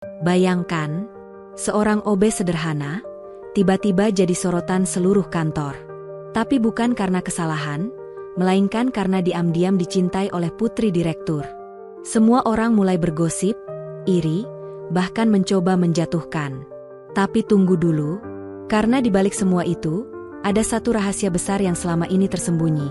Bayangkan, seorang OB sederhana, tiba-tiba jadi sorotan seluruh kantor. Tapi bukan karena kesalahan, melainkan karena diam-diam dicintai oleh putri direktur. Semua orang mulai bergosip, iri, bahkan mencoba menjatuhkan. Tapi tunggu dulu, karena di balik semua itu, ada satu rahasia besar yang selama ini tersembunyi.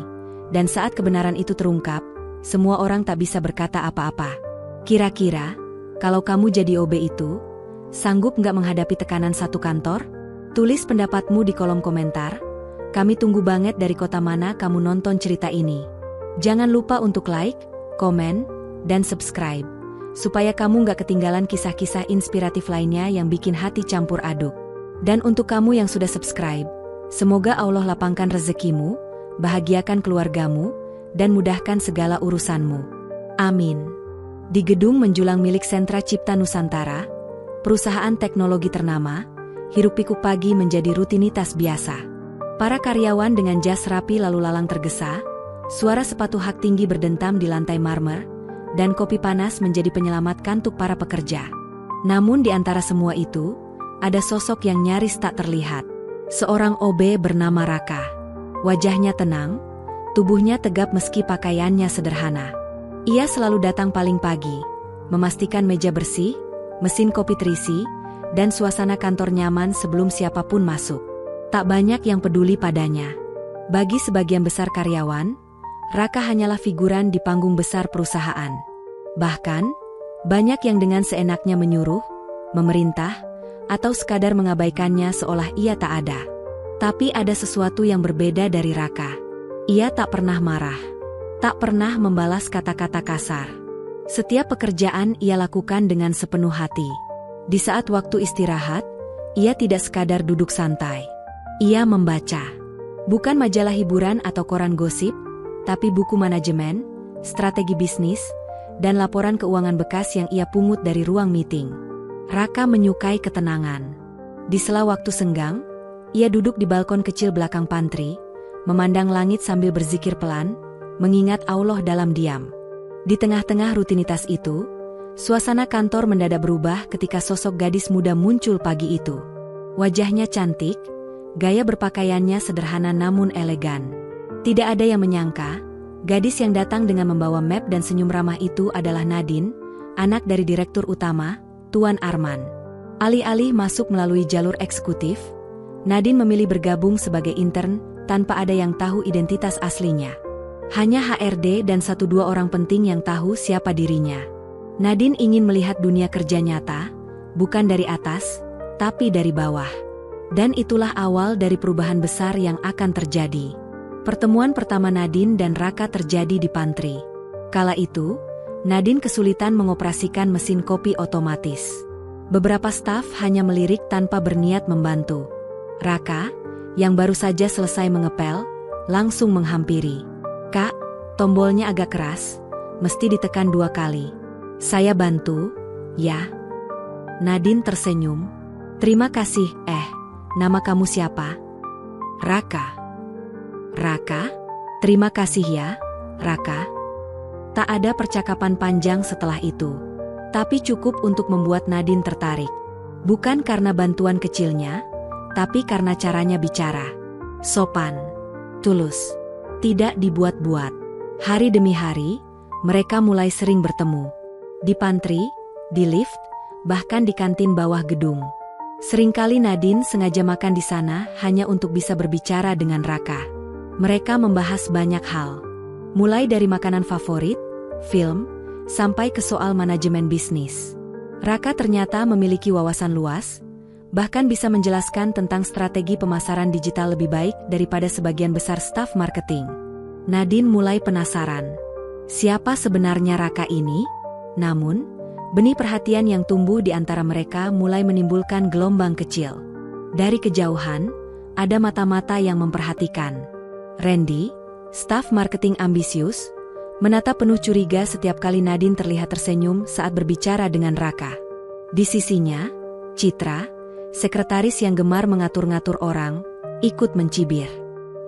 Dan saat kebenaran itu terungkap, semua orang tak bisa berkata apa-apa. Kira-kira, kalau kamu jadi OB itu, sanggup nggak menghadapi tekanan satu kantor? Tulis pendapatmu di kolom komentar. Kami tunggu banget dari kota mana kamu nonton cerita ini. Jangan lupa untuk like, komen, dan subscribe, supaya kamu nggak ketinggalan kisah-kisah inspiratif lainnya yang bikin hati campur aduk. Dan untuk kamu yang sudah subscribe, semoga Allah lapangkan rezekimu, bahagiakan keluargamu, dan mudahkan segala urusanmu. Amin. Di gedung menjulang milik Sentra Cipta Nusantara, perusahaan teknologi ternama, hiruk-pikuk pagi menjadi rutinitas biasa. Para karyawan dengan jas rapi lalu lalang tergesa, suara sepatu hak tinggi berdentam di lantai marmer, dan kopi panas menjadi penyelamat kantuk para pekerja. Namun di antara semua itu, ada sosok yang nyaris tak terlihat. Seorang OB bernama Raka. Wajahnya tenang, tubuhnya tegap meski pakaiannya sederhana. Ia selalu datang paling pagi, memastikan meja bersih, mesin kopi terisi, dan suasana kantor nyaman sebelum siapapun masuk. Tak banyak yang peduli padanya. Bagi sebagian besar karyawan, Raka hanyalah figuran di panggung besar perusahaan. Bahkan, banyak yang dengan seenaknya menyuruh, memerintah, atau sekadar mengabaikannya seolah ia tak ada. Tapi ada sesuatu yang berbeda dari Raka. Ia tak pernah marah. Tak pernah membalas kata-kata kasar. Setiap pekerjaan ia lakukan dengan sepenuh hati. Di saat waktu istirahat, ia tidak sekadar duduk santai. Ia membaca. Bukan majalah hiburan atau koran gosip, tapi buku manajemen, strategi bisnis, dan laporan keuangan bekas yang ia pungut dari ruang meeting. Raka menyukai ketenangan. Di sela waktu senggang, ia duduk di balkon kecil belakang pantry, memandang langit sambil berzikir pelan, mengingat Allah dalam diam. Di tengah-tengah rutinitas itu, suasana kantor mendadak berubah ketika sosok gadis muda muncul pagi itu. Wajahnya cantik, gaya berpakaiannya sederhana namun elegan. Tidak ada yang menyangka, gadis yang datang dengan membawa map dan senyum ramah itu adalah Nadine, anak dari Direktur Utama, Tuan Arman. Alih-alih masuk melalui jalur eksekutif, Nadine memilih bergabung sebagai intern tanpa ada yang tahu identitas aslinya. Hanya HRD dan 1-2 orang penting yang tahu siapa dirinya. Nadine ingin melihat dunia kerja nyata, bukan dari atas, tapi dari bawah. Dan itulah awal dari perubahan besar yang akan terjadi. Pertemuan pertama Nadine dan Raka terjadi di pantry. Kala itu, Nadine kesulitan mengoperasikan mesin kopi otomatis. Beberapa staf hanya melirik tanpa berniat membantu. Raka, yang baru saja selesai mengepel, langsung menghampiri. "Kak, tombolnya agak keras, mesti ditekan 2 kali. Saya bantu, ya?" Nadine tersenyum. "Terima kasih, nama kamu siapa?" "Raka." "Raka? Terima kasih ya, Raka." Tak ada percakapan panjang setelah itu. Tapi cukup untuk membuat Nadine tertarik. Bukan karena bantuan kecilnya, tapi karena caranya bicara. Sopan, tulus. Tidak dibuat-buat. Hari demi hari, mereka mulai sering bertemu. Di pantry, di lift, bahkan di kantin bawah gedung. Seringkali Nadine sengaja makan di sana hanya untuk bisa berbicara dengan Raka. Mereka membahas banyak hal. Mulai dari makanan favorit, film, sampai ke soal manajemen bisnis. Raka ternyata memiliki wawasan luas, bahkan bisa menjelaskan tentang strategi pemasaran digital lebih baik daripada sebagian besar staf marketing. Nadine mulai penasaran. Siapa sebenarnya Raka ini? Namun, benih perhatian yang tumbuh di antara mereka mulai menimbulkan gelombang kecil. Dari kejauhan, ada mata-mata yang memperhatikan. Randy, staf marketing ambisius, menatap penuh curiga setiap kali Nadine terlihat tersenyum saat berbicara dengan Raka. Di sisinya, Citra, sekretaris yang gemar mengatur-ngatur orang, ikut mencibir.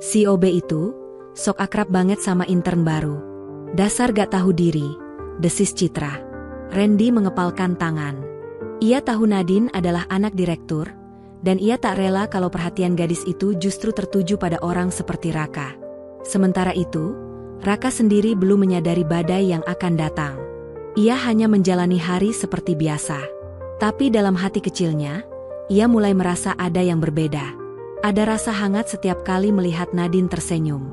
Si OB itu, sok akrab banget sama intern baru. Dasar gak tahu diri, desis Citra. Randy mengepalkan tangan. Ia tahu Nadine adalah anak direktur, dan ia tak rela kalau perhatian gadis itu justru tertuju pada orang seperti Raka. Sementara itu, Raka sendiri belum menyadari badai yang akan datang. Ia hanya menjalani hari seperti biasa. Tapi dalam hati kecilnya, ia mulai merasa ada yang berbeda. Ada rasa hangat setiap kali melihat Nadine tersenyum.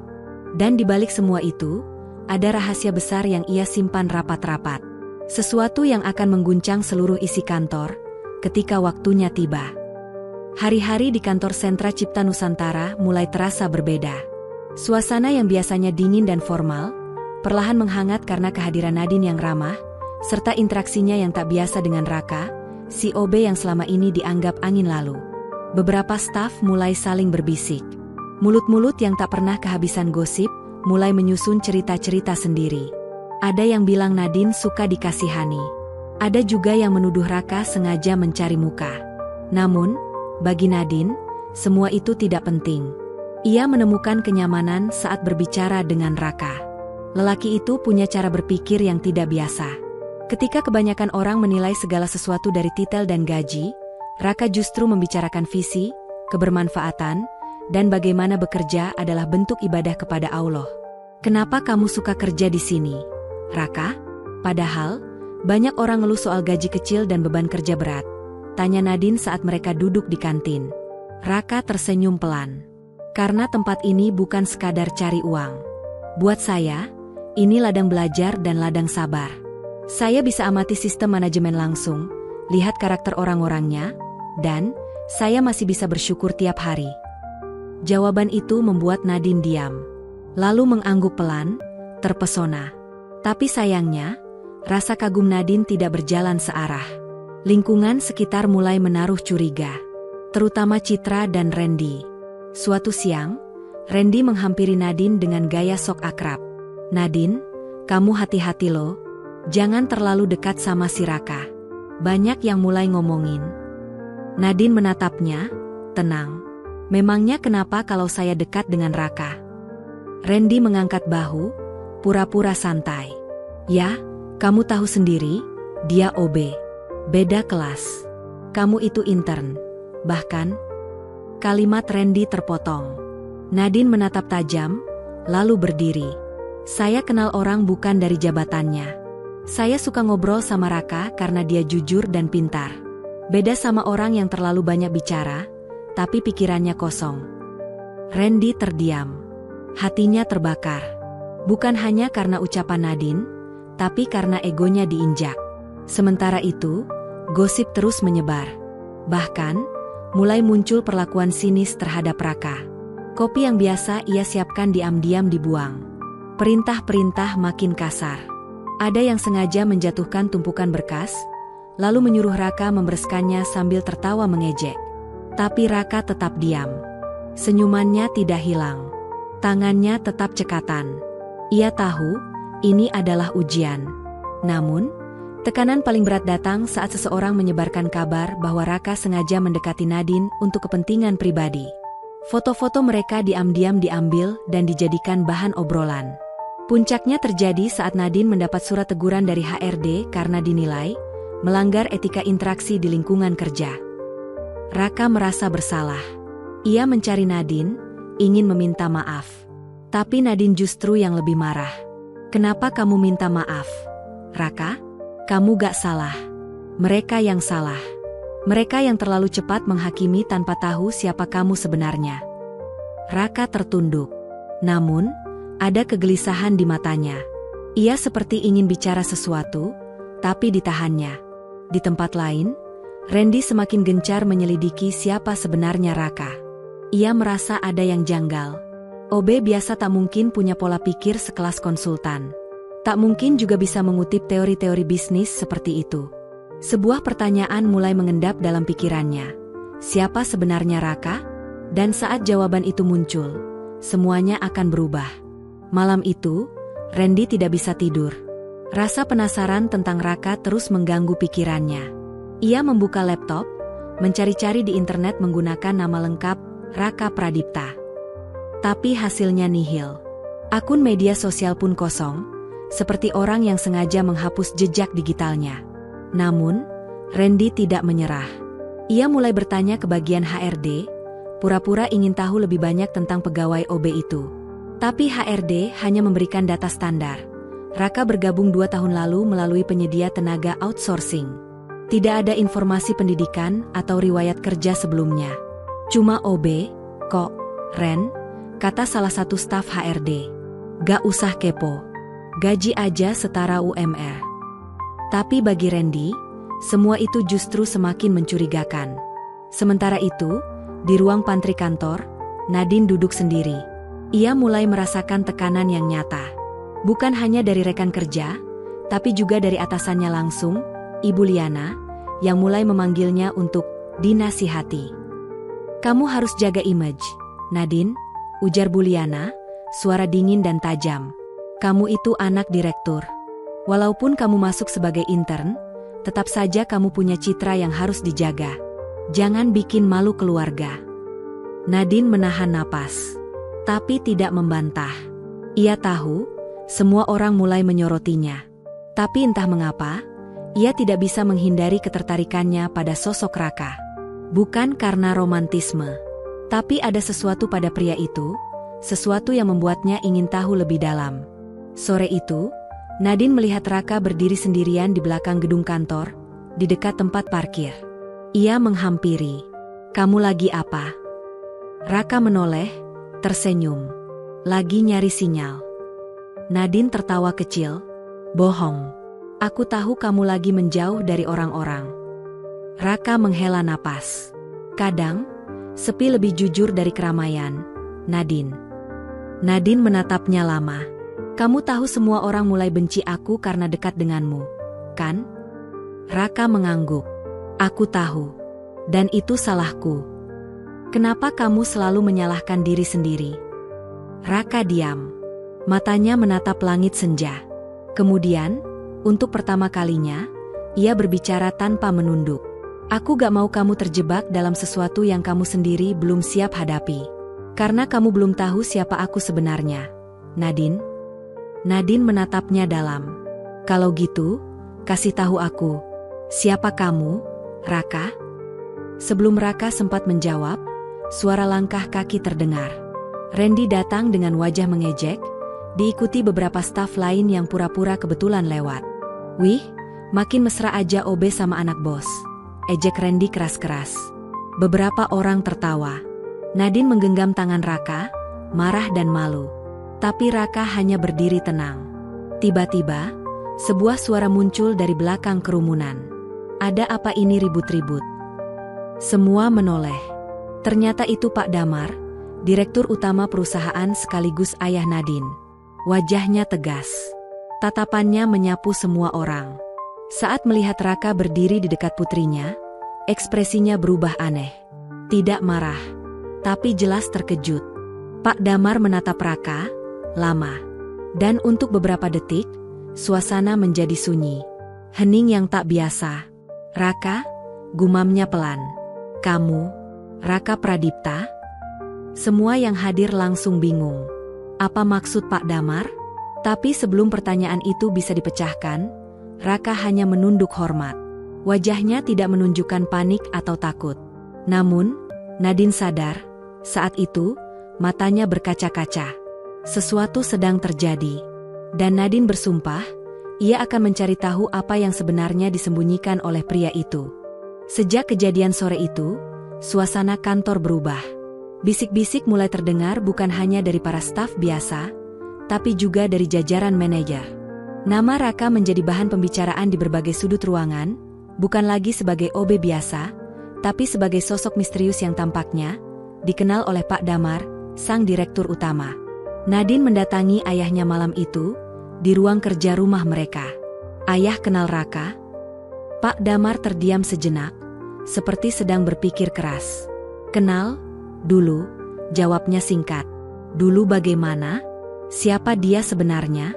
Dan di balik semua itu, ada rahasia besar yang ia simpan rapat-rapat. Sesuatu yang akan mengguncang seluruh isi kantor, ketika waktunya tiba. Hari-hari di kantor Sentra Cipta Nusantara mulai terasa berbeda. Suasana yang biasanya dingin dan formal, perlahan menghangat karena kehadiran Nadine yang ramah, serta interaksinya yang tak biasa dengan Raka, si OB yang selama ini dianggap angin lalu. Beberapa staf mulai saling berbisik. Mulut-mulut yang tak pernah kehabisan gosip, mulai menyusun cerita-cerita sendiri. Ada yang bilang Nadine suka dikasihani. Ada juga yang menuduh Raka sengaja mencari muka. Namun, bagi Nadine, semua itu tidak penting. Ia menemukan kenyamanan saat berbicara dengan Raka. Lelaki itu punya cara berpikir yang tidak biasa. Ketika kebanyakan orang menilai segala sesuatu dari titel dan gaji, Raka justru membicarakan visi, kebermanfaatan, dan bagaimana bekerja adalah bentuk ibadah kepada Allah. Kenapa kamu suka kerja di sini, Raka? Padahal, banyak orang ngeluh soal gaji kecil dan beban kerja berat. Tanya Nadine saat mereka duduk di kantin. Raka tersenyum pelan. Karena tempat ini bukan sekadar cari uang. Buat saya, ini ladang belajar dan ladang sabar. Saya bisa amati sistem manajemen langsung, lihat karakter orang-orangnya, dan saya masih bisa bersyukur tiap hari. Jawaban itu membuat Nadine diam. Lalu mengangguk pelan, terpesona. Tapi sayangnya, rasa kagum Nadine tidak berjalan searah. Lingkungan sekitar mulai menaruh curiga. Terutama Citra dan Randy. Suatu siang, Randy menghampiri Nadine dengan gaya sok akrab. Nadine, kamu hati-hati loh. Jangan terlalu dekat sama si Raka. Banyak yang mulai ngomongin. Nadine menatapnya, tenang. Memangnya kenapa kalau saya dekat dengan Raka? Randy mengangkat bahu, pura-pura santai. Ya, kamu tahu sendiri, dia OB. Beda kelas. Kamu itu intern. Bahkan, kalimat Randy terpotong. Nadine menatap tajam, lalu berdiri. Saya kenal orang bukan dari jabatannya. Saya suka ngobrol sama Raka karena dia jujur dan pintar. Beda sama orang yang terlalu banyak bicara, tapi pikirannya kosong. Randy terdiam. Hatinya terbakar. Bukan hanya karena ucapan Nadine, tapi karena egonya diinjak. Sementara itu, gosip terus menyebar. Bahkan, mulai muncul perlakuan sinis terhadap Raka. Kopi yang biasa ia siapkan diam-diam dibuang. Perintah-perintah makin kasar. Ada yang sengaja menjatuhkan tumpukan berkas, lalu menyuruh Raka membereskannya sambil tertawa mengejek. Tapi Raka tetap diam. Senyumannya tidak hilang. Tangannya tetap cekatan. Ia tahu, ini adalah ujian. Namun, tekanan paling berat datang saat seseorang menyebarkan kabar bahwa Raka sengaja mendekati Nadine untuk kepentingan pribadi. Foto-foto mereka diam-diam diambil dan dijadikan bahan obrolan. Puncaknya terjadi saat Nadine mendapat surat teguran dari HRD karena dinilai melanggar etika interaksi di lingkungan kerja. Raka merasa bersalah. Ia mencari Nadine, ingin meminta maaf. Tapi Nadine justru yang lebih marah. Kenapa kamu minta maaf, Raka? Kamu gak salah. Mereka yang salah. Mereka yang terlalu cepat menghakimi tanpa tahu siapa kamu sebenarnya. Raka tertunduk. Namun, ada kegelisahan di matanya. Ia seperti ingin bicara sesuatu, tapi ditahannya. Di tempat lain, Randy semakin gencar menyelidiki siapa sebenarnya Raka. Ia merasa ada yang janggal. OB biasa tak mungkin punya pola pikir sekelas konsultan. Tak mungkin juga bisa mengutip teori-teori bisnis seperti itu. Sebuah pertanyaan mulai mengendap dalam pikirannya. Siapa sebenarnya Raka? Dan saat jawaban itu muncul, semuanya akan berubah. Malam itu, Randy tidak bisa tidur. Rasa penasaran tentang Raka terus mengganggu pikirannya. Ia membuka laptop, mencari-cari di internet menggunakan nama lengkap Raka Pradipta. Tapi hasilnya nihil. Akun media sosial pun kosong, seperti orang yang sengaja menghapus jejak digitalnya. Namun, Randy tidak menyerah. Ia mulai bertanya ke bagian HRD, pura-pura ingin tahu lebih banyak tentang pegawai OB itu. Tapi HRD hanya memberikan data standar. Raka bergabung 2 tahun lalu melalui penyedia tenaga outsourcing. Tidak ada informasi pendidikan atau riwayat kerja sebelumnya. Cuma OB, kok, Ren, kata salah satu staf HRD. Gak usah kepo. Gaji aja setara UMR. Tapi bagi Randy, semua itu justru semakin mencurigakan. Sementara itu, di ruang pantry kantor, Nadine duduk sendiri. Ia mulai merasakan tekanan yang nyata. Bukan hanya dari rekan kerja, tapi juga dari atasannya langsung, Ibu Liana, yang mulai memanggilnya untuk dinasihati. Kamu harus jaga image, Nadine, ujar Bu Liana, suara dingin dan tajam. Kamu itu anak direktur. Walaupun kamu masuk sebagai intern, tetap saja kamu punya citra yang harus dijaga. Jangan bikin malu keluarga. Nadine menahan napas, tapi tidak membantah. Ia tahu, semua orang mulai menyoroti-nya. Tapi entah mengapa, ia tidak bisa menghindari ketertarikannya pada sosok Raka. Bukan karena romantisme, tapi ada sesuatu pada pria itu, sesuatu yang membuatnya ingin tahu lebih dalam. Sore itu, Nadine melihat Raka berdiri sendirian di belakang gedung kantor, di dekat tempat parkir. Ia menghampiri. Kamu lagi apa? Raka menoleh, tersenyum. Lagi nyari sinyal. Nadine tertawa kecil. Bohong. Aku tahu kamu lagi menjauh dari orang-orang. Raka menghela napas. Kadang, sepi lebih jujur dari keramaian, Nadine. Nadine menatapnya lama. Kamu tahu semua orang mulai benci aku karena dekat denganmu, kan? Raka mengangguk. Aku tahu. Dan itu salahku. Kenapa kamu selalu menyalahkan diri sendiri? Raka diam. Matanya menatap langit senja. Kemudian, untuk pertama kalinya, ia berbicara tanpa menunduk. Aku gak mau kamu terjebak dalam sesuatu yang kamu sendiri belum siap hadapi. Karena kamu belum tahu siapa aku sebenarnya, Nadine. Nadine menatapnya dalam. Kalau gitu, kasih tahu aku. Siapa kamu, Raka? Sebelum Raka sempat menjawab, suara langkah kaki terdengar. Randy datang dengan wajah mengejek, diikuti beberapa staf lain yang pura-pura kebetulan lewat. Wih, makin mesra aja OB sama anak bos, ejek Randy keras-keras. Beberapa orang tertawa. Nadine menggenggam tangan Raka, marah dan malu. Tapi Raka hanya berdiri tenang. Tiba-tiba, sebuah suara muncul dari belakang kerumunan. Ada apa ini ribut-ribut? Semua menoleh. Ternyata itu Pak Damar, direktur utama perusahaan sekaligus ayah Nadine. Wajahnya tegas. Tatapannya menyapu semua orang. Saat melihat Raka berdiri di dekat putrinya, ekspresinya berubah aneh. Tidak marah, tapi jelas terkejut. Pak Damar menatap Raka lama. Dan untuk beberapa detik, suasana menjadi sunyi. Hening yang tak biasa. Raka, gumamnya pelan. Kamu, Raka Pradipta? Semua yang hadir langsung bingung. Apa maksud Pak Damar? Tapi sebelum pertanyaan itu bisa dipecahkan, Raka hanya menunduk hormat. Wajahnya tidak menunjukkan panik atau takut. Namun, Nadine sadar, saat itu, matanya berkaca-kaca. Sesuatu sedang terjadi. Dan Nadine bersumpah, ia akan mencari tahu apa yang sebenarnya disembunyikan oleh pria itu. Sejak kejadian sore itu, suasana kantor berubah. Bisik-bisik mulai terdengar bukan hanya dari para staf biasa, tapi juga dari jajaran manajer. Nama Raka menjadi bahan pembicaraan di berbagai sudut ruangan, bukan lagi sebagai OB biasa, tapi sebagai sosok misterius yang tampaknya dikenal oleh Pak Damar, sang direktur utama. Nadine mendatangi ayahnya malam itu, di ruang kerja rumah mereka. Ayah kenal Raka? Pak Damar terdiam sejenak, seperti sedang berpikir keras. Kenal? Dulu, jawabnya singkat. Dulu bagaimana? Siapa dia sebenarnya?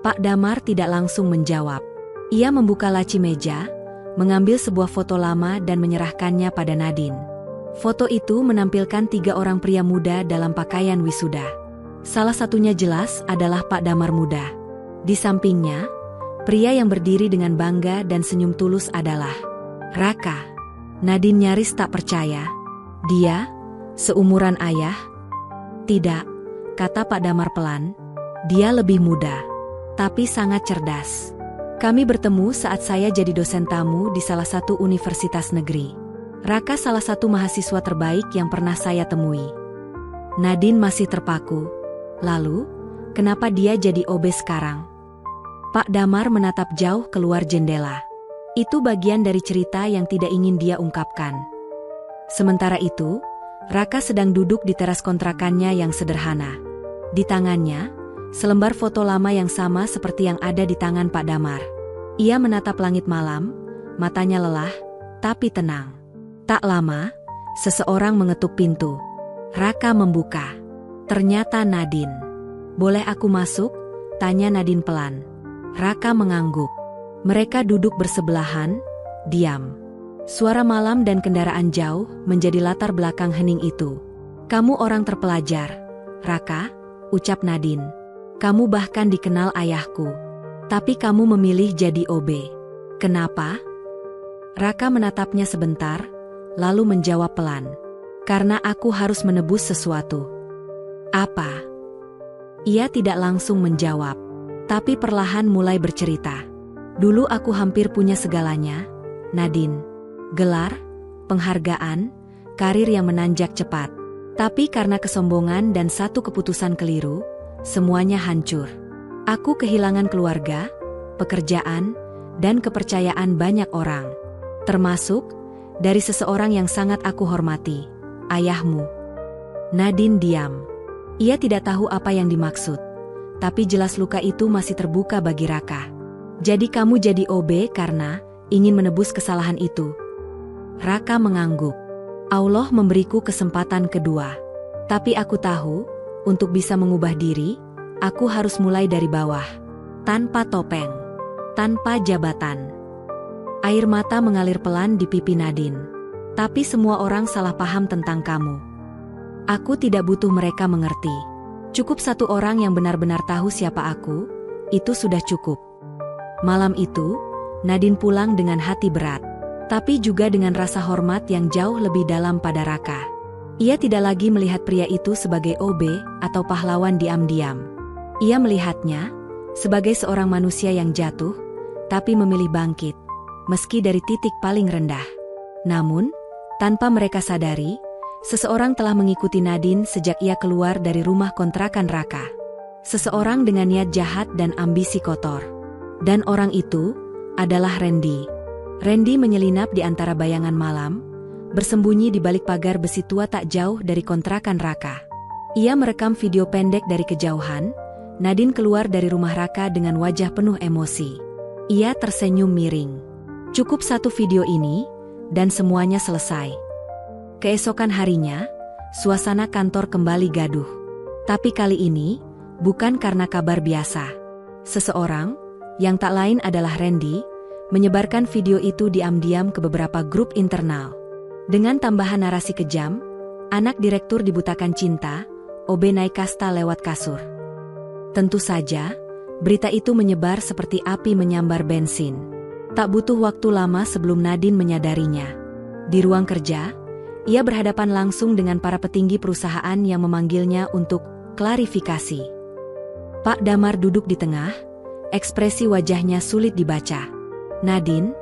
Pak Damar tidak langsung menjawab. Ia membuka laci meja, mengambil sebuah foto lama dan menyerahkannya pada Nadine. Foto itu menampilkan 3 orang pria muda dalam pakaian wisuda. Salah satunya jelas adalah Pak Damar muda. Di sampingnya, pria yang berdiri dengan bangga dan senyum tulus adalah Raka. Nadine nyaris tak percaya. Dia, seumuran ayah? Tidak, kata Pak Damar pelan. Dia lebih muda, tapi sangat cerdas. Kami bertemu saat saya jadi dosen tamu di salah satu universitas negeri. Raka salah satu mahasiswa terbaik yang pernah saya temui. Nadine masih terpaku. Lalu, kenapa dia jadi OB sekarang? Pak Damar menatap jauh keluar jendela. Itu bagian dari cerita yang tidak ingin dia ungkapkan. Sementara itu, Raka sedang duduk di teras kontrakannya yang sederhana. Di tangannya, selembar foto lama yang sama seperti yang ada di tangan Pak Damar. Ia menatap langit malam, matanya lelah, tapi tenang. Tak lama, seseorang mengetuk pintu. Raka membuka. Ternyata Nadine. "Boleh aku masuk?" tanya Nadine pelan. Raka mengangguk. Mereka duduk bersebelahan, diam. Suara malam dan kendaraan jauh menjadi latar belakang hening itu. "Kamu orang terpelajar, Raka," ucap Nadine. "Kamu bahkan dikenal ayahku. Tapi kamu memilih jadi OB. Kenapa?" Raka menatapnya sebentar, lalu menjawab pelan. "Karena aku harus menebus sesuatu." "Apa?" Ia tidak langsung menjawab, tapi perlahan mulai bercerita. "Dulu aku hampir punya segalanya, Nadine. Gelar, penghargaan, karir yang menanjak cepat. Tapi karena kesombongan dan satu keputusan keliru, semuanya hancur. Aku kehilangan keluarga, pekerjaan, dan kepercayaan banyak orang. Termasuk dari seseorang yang sangat aku hormati, ayahmu." Nadine diam. Ia tidak tahu apa yang dimaksud. Tapi jelas luka itu masih terbuka bagi Raka. "Jadi kamu jadi OB karena ingin menebus kesalahan itu?" Raka mengangguk. "Allah memberiku kesempatan kedua. Tapi aku tahu, untuk bisa mengubah diri, aku harus mulai dari bawah. Tanpa topeng. Tanpa jabatan." Air mata mengalir pelan di pipi Nadine. "Tapi semua orang salah paham tentang kamu. Aku tidak butuh mereka mengerti. Cukup satu orang yang benar-benar tahu siapa aku, itu sudah cukup." Malam itu, Nadine pulang dengan hati berat. Tapi juga dengan rasa hormat yang jauh lebih dalam pada Raka. Ia tidak lagi melihat pria itu sebagai OB atau pahlawan diam-diam. Ia melihatnya sebagai seorang manusia yang jatuh, tapi memilih bangkit, meski dari titik paling rendah. Namun, tanpa mereka sadari, seseorang telah mengikuti Nadine sejak ia keluar dari rumah kontrakan Raka. Seseorang dengan niat jahat dan ambisi kotor. Dan orang itu adalah Randy. Randy menyelinap di antara bayangan malam, bersembunyi di balik pagar besi tua tak jauh dari kontrakan Raka. Ia merekam video pendek dari kejauhan. Nadine keluar dari rumah Raka dengan wajah penuh emosi. Ia tersenyum miring. Cukup satu video ini, dan semuanya selesai. Keesokan harinya, suasana kantor kembali gaduh. Tapi kali ini, bukan karena kabar biasa. Seseorang, yang tak lain adalah Randy, menyebarkan video itu diam-diam ke beberapa grup internal. Dengan tambahan narasi kejam, anak direktur dibutakan cinta, OB naik kasta lewat kasur. Tentu saja, berita itu menyebar seperti api menyambar bensin. Tak butuh waktu lama sebelum Nadine menyadarinya. Di ruang kerja, ia berhadapan langsung dengan para petinggi perusahaan yang memanggilnya untuk klarifikasi. Pak Damar duduk di tengah, ekspresi wajahnya sulit dibaca. "Nadine,"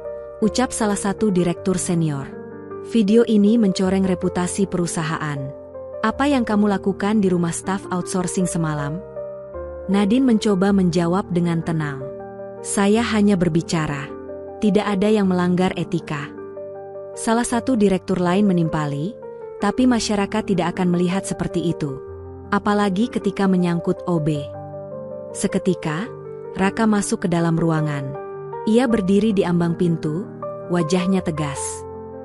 ucap salah satu direktur senior. "Video ini mencoreng reputasi perusahaan. Apa yang kamu lakukan di rumah staf outsourcing semalam?" Nadine mencoba menjawab dengan tenang. "Saya hanya berbicara. Tidak ada yang melanggar etika." Salah satu direktur lain menimpali, "Tapi masyarakat tidak akan melihat seperti itu. Apalagi ketika menyangkut OB." Seketika, Raka masuk ke dalam ruangan. Ia berdiri di ambang pintu, wajahnya tegas.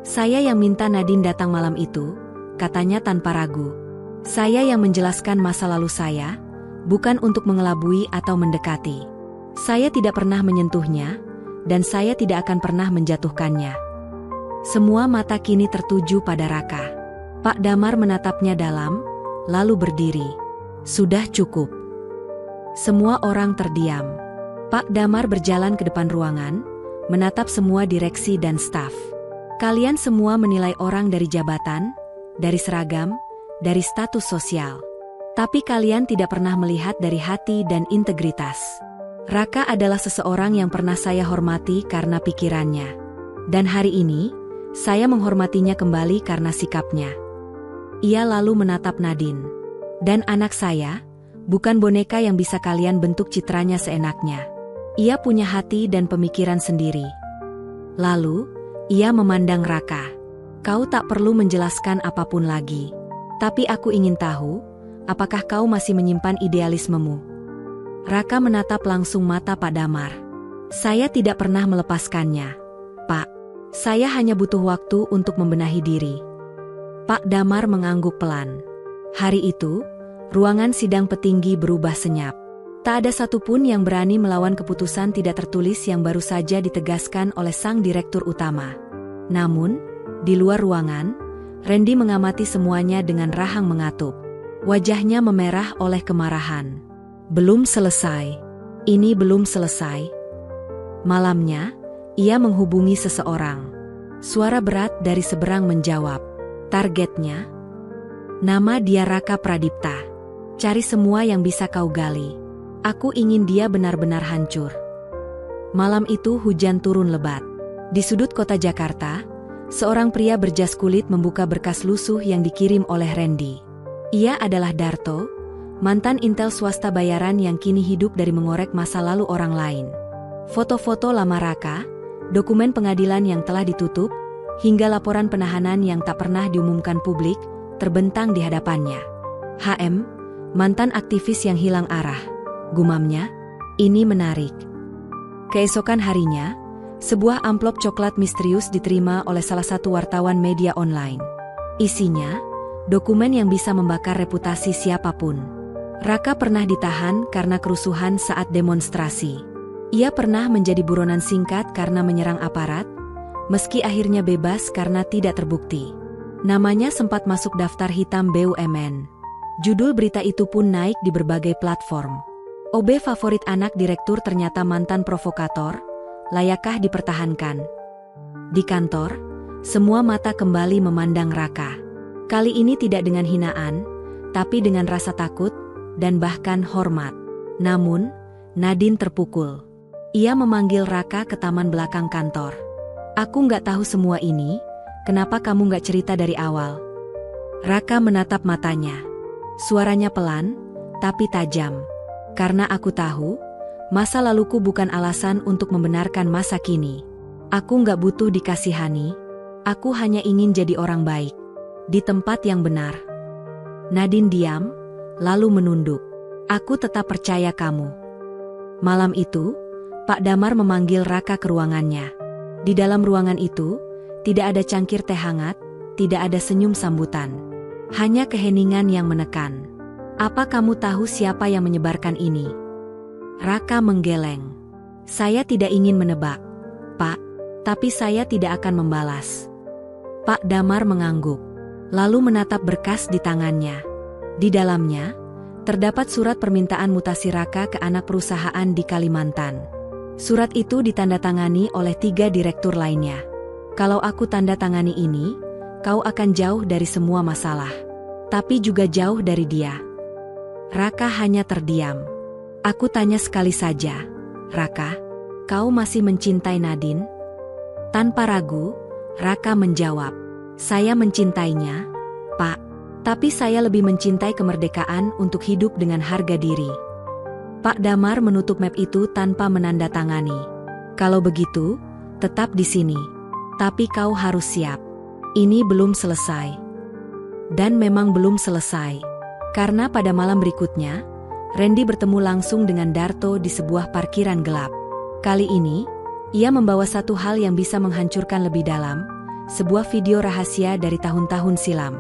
"Saya yang minta Nadine datang malam itu," katanya tanpa ragu. "Saya yang menjelaskan masa lalu saya, bukan untuk mengelabui atau mendekati. Saya tidak pernah menyentuhnya, dan saya tidak akan pernah menjatuhkannya." Semua mata kini tertuju pada Raka. Pak Damar menatapnya dalam, lalu berdiri. "Sudah cukup." Semua orang terdiam. Pak Damar berjalan ke depan ruangan, menatap semua direksi dan staf. Kalian semua menilai orang dari jabatan, dari seragam, dari status sosial. Tapi kalian tidak pernah melihat dari hati dan integritas. Raka adalah seseorang yang pernah saya hormati karena pikirannya. Dan hari ini, saya menghormatinya kembali karena sikapnya. Ia lalu menatap Nadine. Dan anak saya, bukan boneka yang bisa kalian bentuk citranya seenaknya. Ia punya hati dan pemikiran sendiri. Lalu, ia memandang Raka. Kau tak perlu menjelaskan apapun lagi. Tapi aku ingin tahu, apakah kau masih menyimpan idealismemu? Raka menatap langsung mata Pak Damar. Saya tidak pernah melepaskannya, Pak. Saya hanya butuh waktu untuk membenahi diri. Pak Damar mengangguk pelan. Hari itu, ruangan sidang petinggi berubah senyap. Tak ada satupun yang berani melawan keputusan tidak tertulis yang baru saja ditegaskan oleh sang direktur utama. Namun, di luar ruangan, Randy mengamati semuanya dengan rahang mengatup. Wajahnya memerah oleh kemarahan. Belum selesai. Ini belum selesai. Malamnya, ia menghubungi seseorang. Suara berat dari seberang menjawab. Targetnya? Nama dia Raka Pradipta. Cari semua yang bisa kau gali. Aku ingin dia benar-benar hancur. Malam itu hujan turun lebat. Di sudut kota Jakarta, seorang pria berjas kulit membuka berkas lusuh yang dikirim oleh Randy. Ia adalah Darto, mantan intel swasta bayaran yang kini hidup dari mengorek masa lalu orang lain. Foto-foto lama Raka, dokumen pengadilan yang telah ditutup, hingga laporan penahanan yang tak pernah diumumkan publik, terbentang di hadapannya. HM, mantan aktivis yang hilang arah. Gumamnya, ini menarik. Keesokan harinya, sebuah amplop coklat misterius diterima oleh salah satu wartawan media online. Isinya, dokumen yang bisa membakar reputasi siapapun. Raka pernah ditahan karena kerusuhan saat demonstrasi. Ia pernah menjadi buronan singkat karena menyerang aparat, meski akhirnya bebas karena tidak terbukti. Namanya sempat masuk daftar hitam BUMN. Judul berita itu pun naik di berbagai platform. OB favorit anak direktur ternyata mantan provokator, layakkah dipertahankan? Di kantor, semua mata kembali memandang Raka. Kali ini tidak dengan hinaan, tapi dengan rasa takut, dan bahkan hormat. Namun, Nadine terpukul. Ia memanggil Raka ke taman belakang kantor. Aku nggak tahu semua ini, kenapa kamu nggak cerita dari awal? Raka menatap matanya. Suaranya pelan, tapi tajam. Karena aku tahu, masa laluku bukan alasan untuk membenarkan masa kini. Aku nggak butuh dikasihani, aku hanya ingin jadi orang baik. Di tempat yang benar. Nadine diam, lalu menunduk. Aku tetap percaya kamu. Malam itu, Pak Damar memanggil Raka ke ruangannya. Di dalam ruangan itu, tidak ada cangkir teh hangat, tidak ada senyum sambutan. Hanya keheningan yang menekan. Apa kamu tahu siapa yang menyebarkan ini? Raka menggeleng. Saya tidak ingin menebak, Pak, tapi saya tidak akan membalas. Pak Damar mengangguk, lalu menatap berkas di tangannya. Di dalamnya, terdapat surat permintaan mutasi Raka ke anak perusahaan di Kalimantan. Surat itu ditandatangani oleh 3 direktur lainnya. Kalau aku tanda tangani ini, kau akan jauh dari semua masalah. Tapi juga jauh dari dia. Raka hanya terdiam. Aku tanya sekali saja, Raka, kau masih mencintai Nadine? Tanpa ragu, Raka menjawab, saya mencintainya, Pak. Tapi saya lebih mencintai kemerdekaan untuk hidup dengan harga diri. Pak Damar menutup map itu tanpa menandatangani. Kalau begitu, tetap di sini. Tapi kau harus siap. Ini belum selesai. Dan memang belum selesai. Karena pada malam berikutnya, Randy bertemu langsung dengan Darto di sebuah parkiran gelap. Kali ini, ia membawa satu hal yang bisa menghancurkan lebih dalam, sebuah video rahasia dari tahun-tahun silam.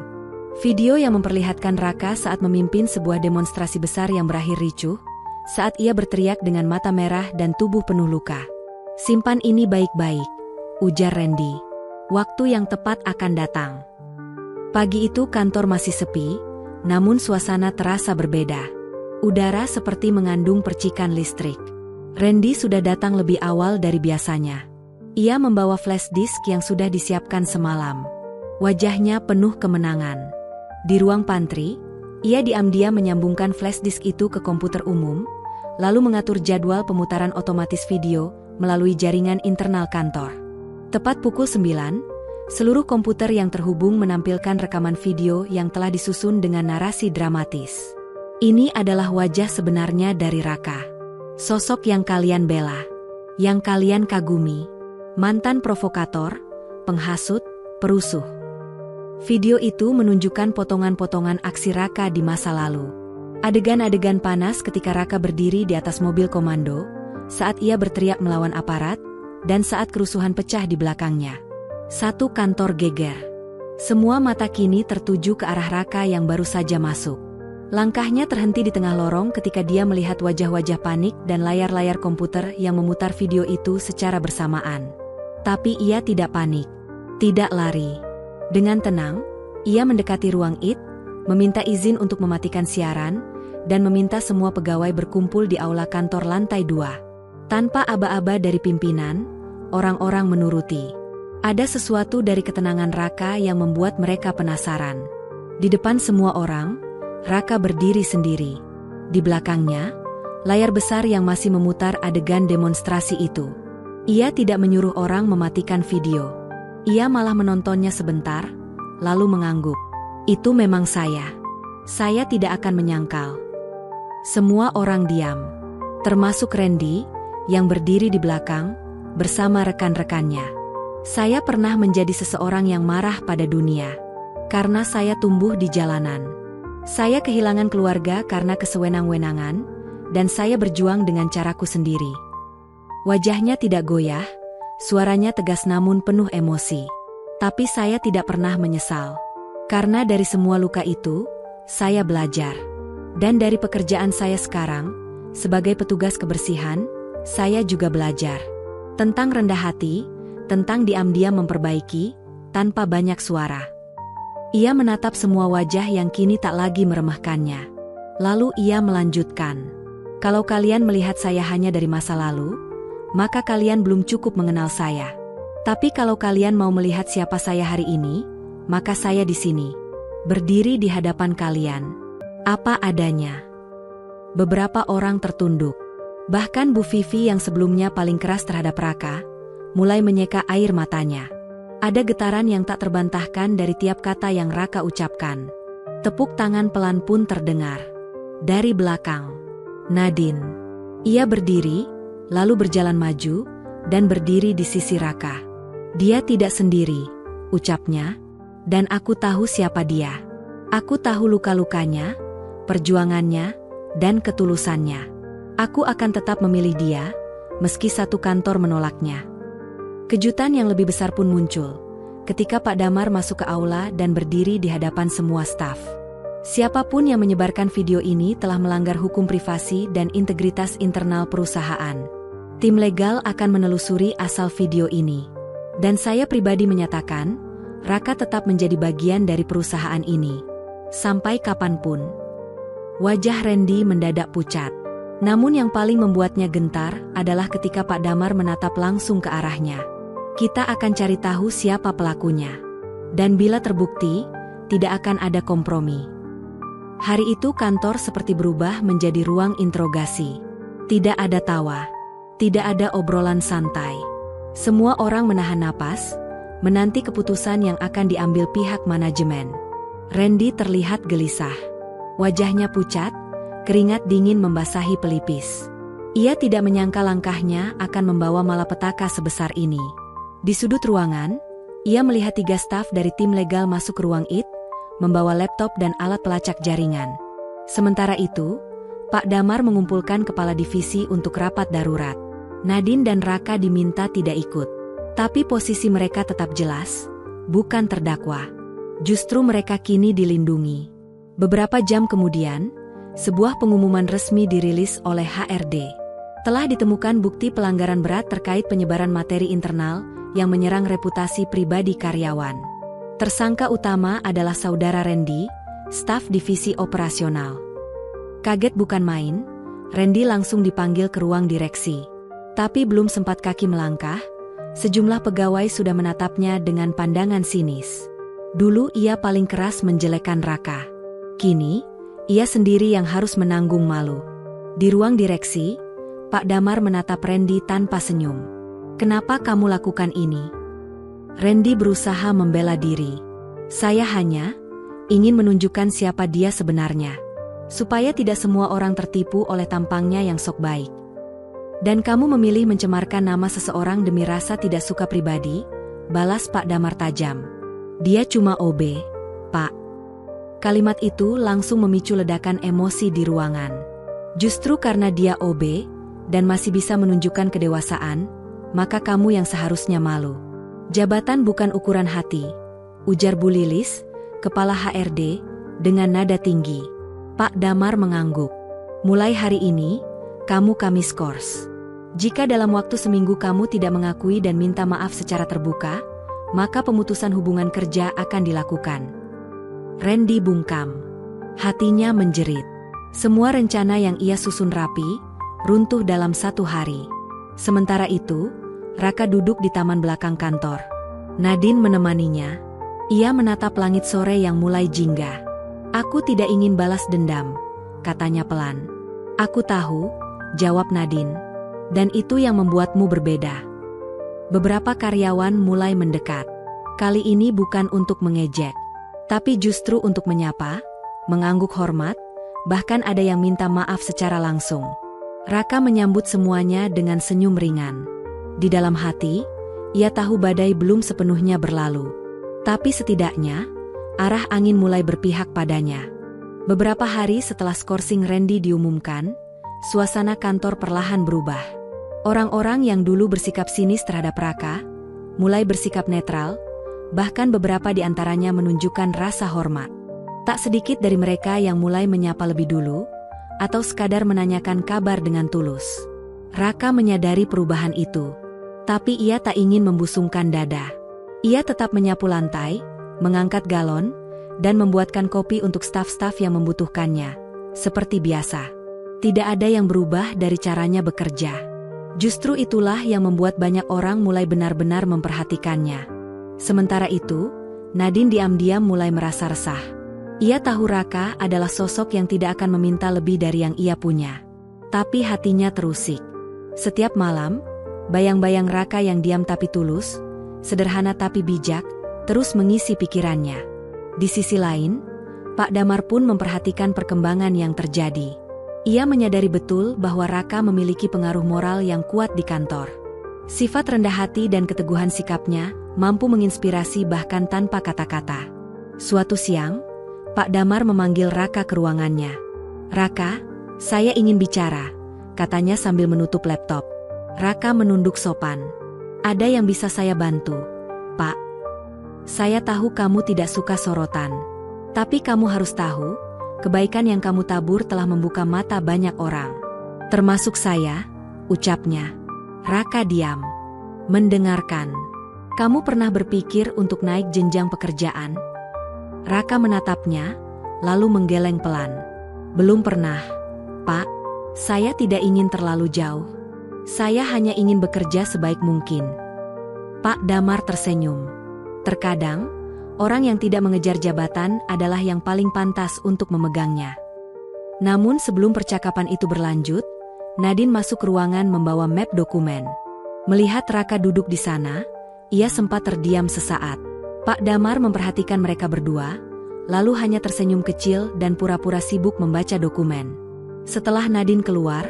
Video yang memperlihatkan Raka saat memimpin sebuah demonstrasi besar yang berakhir ricuh, saat ia berteriak dengan mata merah dan tubuh penuh luka. Simpan ini baik-baik, ujar Randy. Waktu yang tepat akan datang. Pagi itu kantor masih sepi, namun suasana terasa berbeda. Udara seperti mengandung percikan listrik. Randy sudah datang lebih awal dari biasanya. Ia membawa flash disk yang sudah disiapkan semalam. Wajahnya penuh kemenangan. Di ruang pantry, ia diam-diam menyambungkan flash disk itu ke komputer umum, lalu mengatur jadwal pemutaran otomatis video melalui jaringan internal kantor. Tepat pukul 9, seluruh komputer yang terhubung menampilkan rekaman video yang telah disusun dengan narasi dramatis. Ini adalah wajah sebenarnya dari Raka. Sosok yang kalian bela, yang kalian kagumi. Mantan provokator, penghasut, perusuh. Video itu menunjukkan potongan-potongan aksi Raka di masa lalu. Adegan-adegan panas ketika Raka berdiri di atas mobil komando, saat ia berteriak melawan aparat, dan saat kerusuhan pecah di belakangnya. Satu kantor geger. Semua mata kini tertuju ke arah Raka yang baru saja masuk. Langkahnya terhenti di tengah lorong ketika dia melihat wajah-wajah panik dan layar-layar komputer yang memutar video itu secara bersamaan. Tapi ia tidak panik, tidak lari. Dengan tenang, ia mendekati ruang IT, meminta izin untuk mematikan siaran, dan meminta semua pegawai berkumpul di aula kantor lantai 2. Tanpa aba-aba dari pimpinan, orang-orang menuruti. Ada sesuatu dari ketenangan Raka yang membuat mereka penasaran. Di depan semua orang, Raka berdiri sendiri. Di belakangnya, layar besar yang masih memutar adegan demonstrasi itu. Ia tidak menyuruh orang mematikan video. Ia malah menontonnya sebentar, lalu mengangguk. Itu memang saya. Saya tidak akan menyangkal. Semua orang diam. Termasuk Randy, yang berdiri di belakang, bersama rekan-rekannya. Saya pernah menjadi seseorang yang marah pada dunia. Karena saya tumbuh di jalanan. Saya kehilangan keluarga karena kesewenang-wenangan, dan saya berjuang dengan caraku sendiri. Wajahnya tidak goyah, suaranya tegas namun penuh emosi. Tapi saya tidak pernah menyesal. Karena dari semua luka itu, saya belajar. Dan dari pekerjaan saya sekarang, sebagai petugas kebersihan, saya juga belajar. Tentang rendah hati, tentang diam-diam memperbaiki, tanpa banyak suara. Ia menatap semua wajah yang kini tak lagi meremehkannya. Lalu ia melanjutkan. Kalau kalian melihat saya hanya dari masa lalu, maka kalian belum cukup mengenal saya. Tapi kalau kalian mau melihat siapa saya hari ini, maka saya di sini. Berdiri di hadapan kalian. Apa adanya. Beberapa orang tertunduk. Bahkan Bu Vivi yang sebelumnya paling keras terhadap Raka, mulai menyeka air matanya. Ada getaran yang tak terbantahkan dari tiap kata yang Raka ucapkan. Tepuk tangan pelan pun terdengar. Dari belakang, Nadine. Ia berdiri, lalu berjalan maju, dan berdiri di sisi Raka. Dia tidak sendiri, ucapnya, dan aku tahu siapa dia. Aku tahu luka-lukanya, perjuangannya, dan ketulusannya. Aku akan tetap memilih dia, meski satu kantor menolaknya. Kejutan yang lebih besar pun muncul, ketika Pak Damar masuk ke aula dan berdiri di hadapan semua staf. Siapapun yang menyebarkan video ini telah melanggar hukum privasi dan integritas internal perusahaan. Tim legal akan menelusuri asal video ini. Dan saya pribadi menyatakan, Raka tetap menjadi bagian dari perusahaan ini. Sampai kapanpun. Wajah Randy mendadak pucat. Namun yang paling membuatnya gentar adalah ketika Pak Damar menatap langsung ke arahnya. Kita akan cari tahu siapa pelakunya. Dan bila terbukti, tidak akan ada kompromi. Hari itu kantor seperti berubah menjadi ruang interogasi. Tidak ada tawa. Tidak ada obrolan santai. Semua orang menahan napas, menanti keputusan yang akan diambil pihak manajemen. Randy terlihat gelisah. Wajahnya pucat, keringat dingin membasahi pelipis. Ia tidak menyangka langkahnya akan membawa malapetaka sebesar ini. Di sudut ruangan, ia melihat 3 staf dari tim legal masuk ke ruang IT, membawa laptop dan alat pelacak jaringan. Sementara itu, Pak Damar mengumpulkan kepala divisi untuk rapat darurat. Nadine dan Raka diminta tidak ikut. Tapi posisi mereka tetap jelas, bukan terdakwa. Justru mereka kini dilindungi. Beberapa jam kemudian, sebuah pengumuman resmi dirilis oleh HRD. Telah ditemukan bukti pelanggaran berat terkait penyebaran materi internal yang menyerang reputasi pribadi karyawan. Tersangka utama adalah saudara Randy, staf divisi operasional. Kaget bukan main, Randy langsung dipanggil ke ruang direksi. Tapi belum sempat kaki melangkah, Sejumlah pegawai sudah menatapnya dengan pandangan sinis. Dulu ia paling keras menjelekkan Raka. Kini, ia sendiri yang harus menanggung malu. Di ruang direksi, Pak Damar menatap Randy tanpa senyum. "Kenapa kamu lakukan ini?" Randy berusaha membela diri. "Saya hanya ingin menunjukkan siapa dia sebenarnya. Supaya tidak semua orang tertipu oleh tampangnya yang sok baik." "Dan kamu memilih mencemarkan nama seseorang demi rasa tidak suka pribadi?" balas Pak Damar tajam. "Dia cuma OB, Pak." Kalimat itu langsung memicu ledakan emosi di ruangan. Justru karena dia OB dan masih bisa menunjukkan kedewasaan, maka kamu yang seharusnya malu. "Jabatan bukan ukuran hati," ujar Bu Lilis, kepala HRD, dengan nada tinggi. Pak Damar mengangguk. "Mulai hari ini, kamu kami skors. Jika dalam waktu seminggu kamu tidak mengakui dan minta maaf secara terbuka, maka pemutusan hubungan kerja akan dilakukan." Randy bungkam. Hatinya menjerit. Semua rencana yang ia susun rapi, runtuh dalam satu hari. Sementara itu, Raka duduk di taman belakang kantor. Nadine menemaninya. Ia menatap langit sore yang mulai jingga. "Aku tidak ingin balas dendam," katanya pelan. "Aku tahu," jawab Nadine. "Dan itu yang membuatmu berbeda." Beberapa karyawan mulai mendekat. Kali ini bukan untuk mengejek, tapi justru untuk menyapa, mengangguk hormat, bahkan ada yang minta maaf secara langsung. Raka menyambut semuanya dengan senyum ringan. Di dalam hati, ia tahu badai belum sepenuhnya berlalu. Tapi setidaknya, arah angin mulai berpihak padanya. Beberapa hari setelah skorsing Randy diumumkan, suasana kantor perlahan berubah. Orang-orang yang dulu bersikap sinis terhadap Raka, mulai bersikap netral, bahkan beberapa di antaranya menunjukkan rasa hormat. Tak sedikit dari mereka yang mulai menyapa lebih dulu, atau sekadar menanyakan kabar dengan tulus. Raka menyadari perubahan itu, tapi ia tak ingin membusungkan dada. Ia tetap menyapu lantai, mengangkat galon, dan membuatkan kopi untuk staf-staf yang membutuhkannya. Seperti biasa, tidak ada yang berubah dari caranya bekerja. Justru itulah yang membuat banyak orang mulai benar-benar memperhatikannya. Sementara itu, Nadine diam-diam mulai merasa resah. Ia tahu Raka adalah sosok yang tidak akan meminta lebih dari yang ia punya. Tapi hatinya terusik. Setiap malam, bayang-bayang Raka yang diam tapi tulus, sederhana tapi bijak, terus mengisi pikirannya. Di sisi lain, Pak Damar pun memperhatikan perkembangan yang terjadi. Ia menyadari betul bahwa Raka memiliki pengaruh moral yang kuat di kantor. Sifat rendah hati dan keteguhan sikapnya mampu menginspirasi bahkan tanpa kata-kata. Suatu siang, Pak Damar memanggil Raka ke ruangannya. "Raka, saya ingin bicara," katanya sambil menutup laptop. Raka menunduk sopan. "Ada yang bisa saya bantu, Pak?" "Saya tahu kamu tidak suka sorotan. Tapi kamu harus tahu, kebaikan yang kamu tabur telah membuka mata banyak orang. Termasuk saya," ucapnya. Raka diam. Mendengarkan. "Kamu pernah berpikir untuk naik jenjang pekerjaan?" Raka menatapnya, lalu menggeleng pelan. "Belum pernah, Pak. Saya tidak ingin terlalu jauh. Saya hanya ingin bekerja sebaik mungkin." Pak Damar tersenyum. Terkadang, orang yang tidak mengejar jabatan adalah yang paling pantas untuk memegangnya. Namun sebelum percakapan itu berlanjut, Nadine masuk ke ruangan membawa map dokumen. Melihat Raka duduk di sana, ia sempat terdiam sesaat. Pak Damar memperhatikan mereka berdua, lalu hanya tersenyum kecil dan pura-pura sibuk membaca dokumen. Setelah Nadine keluar,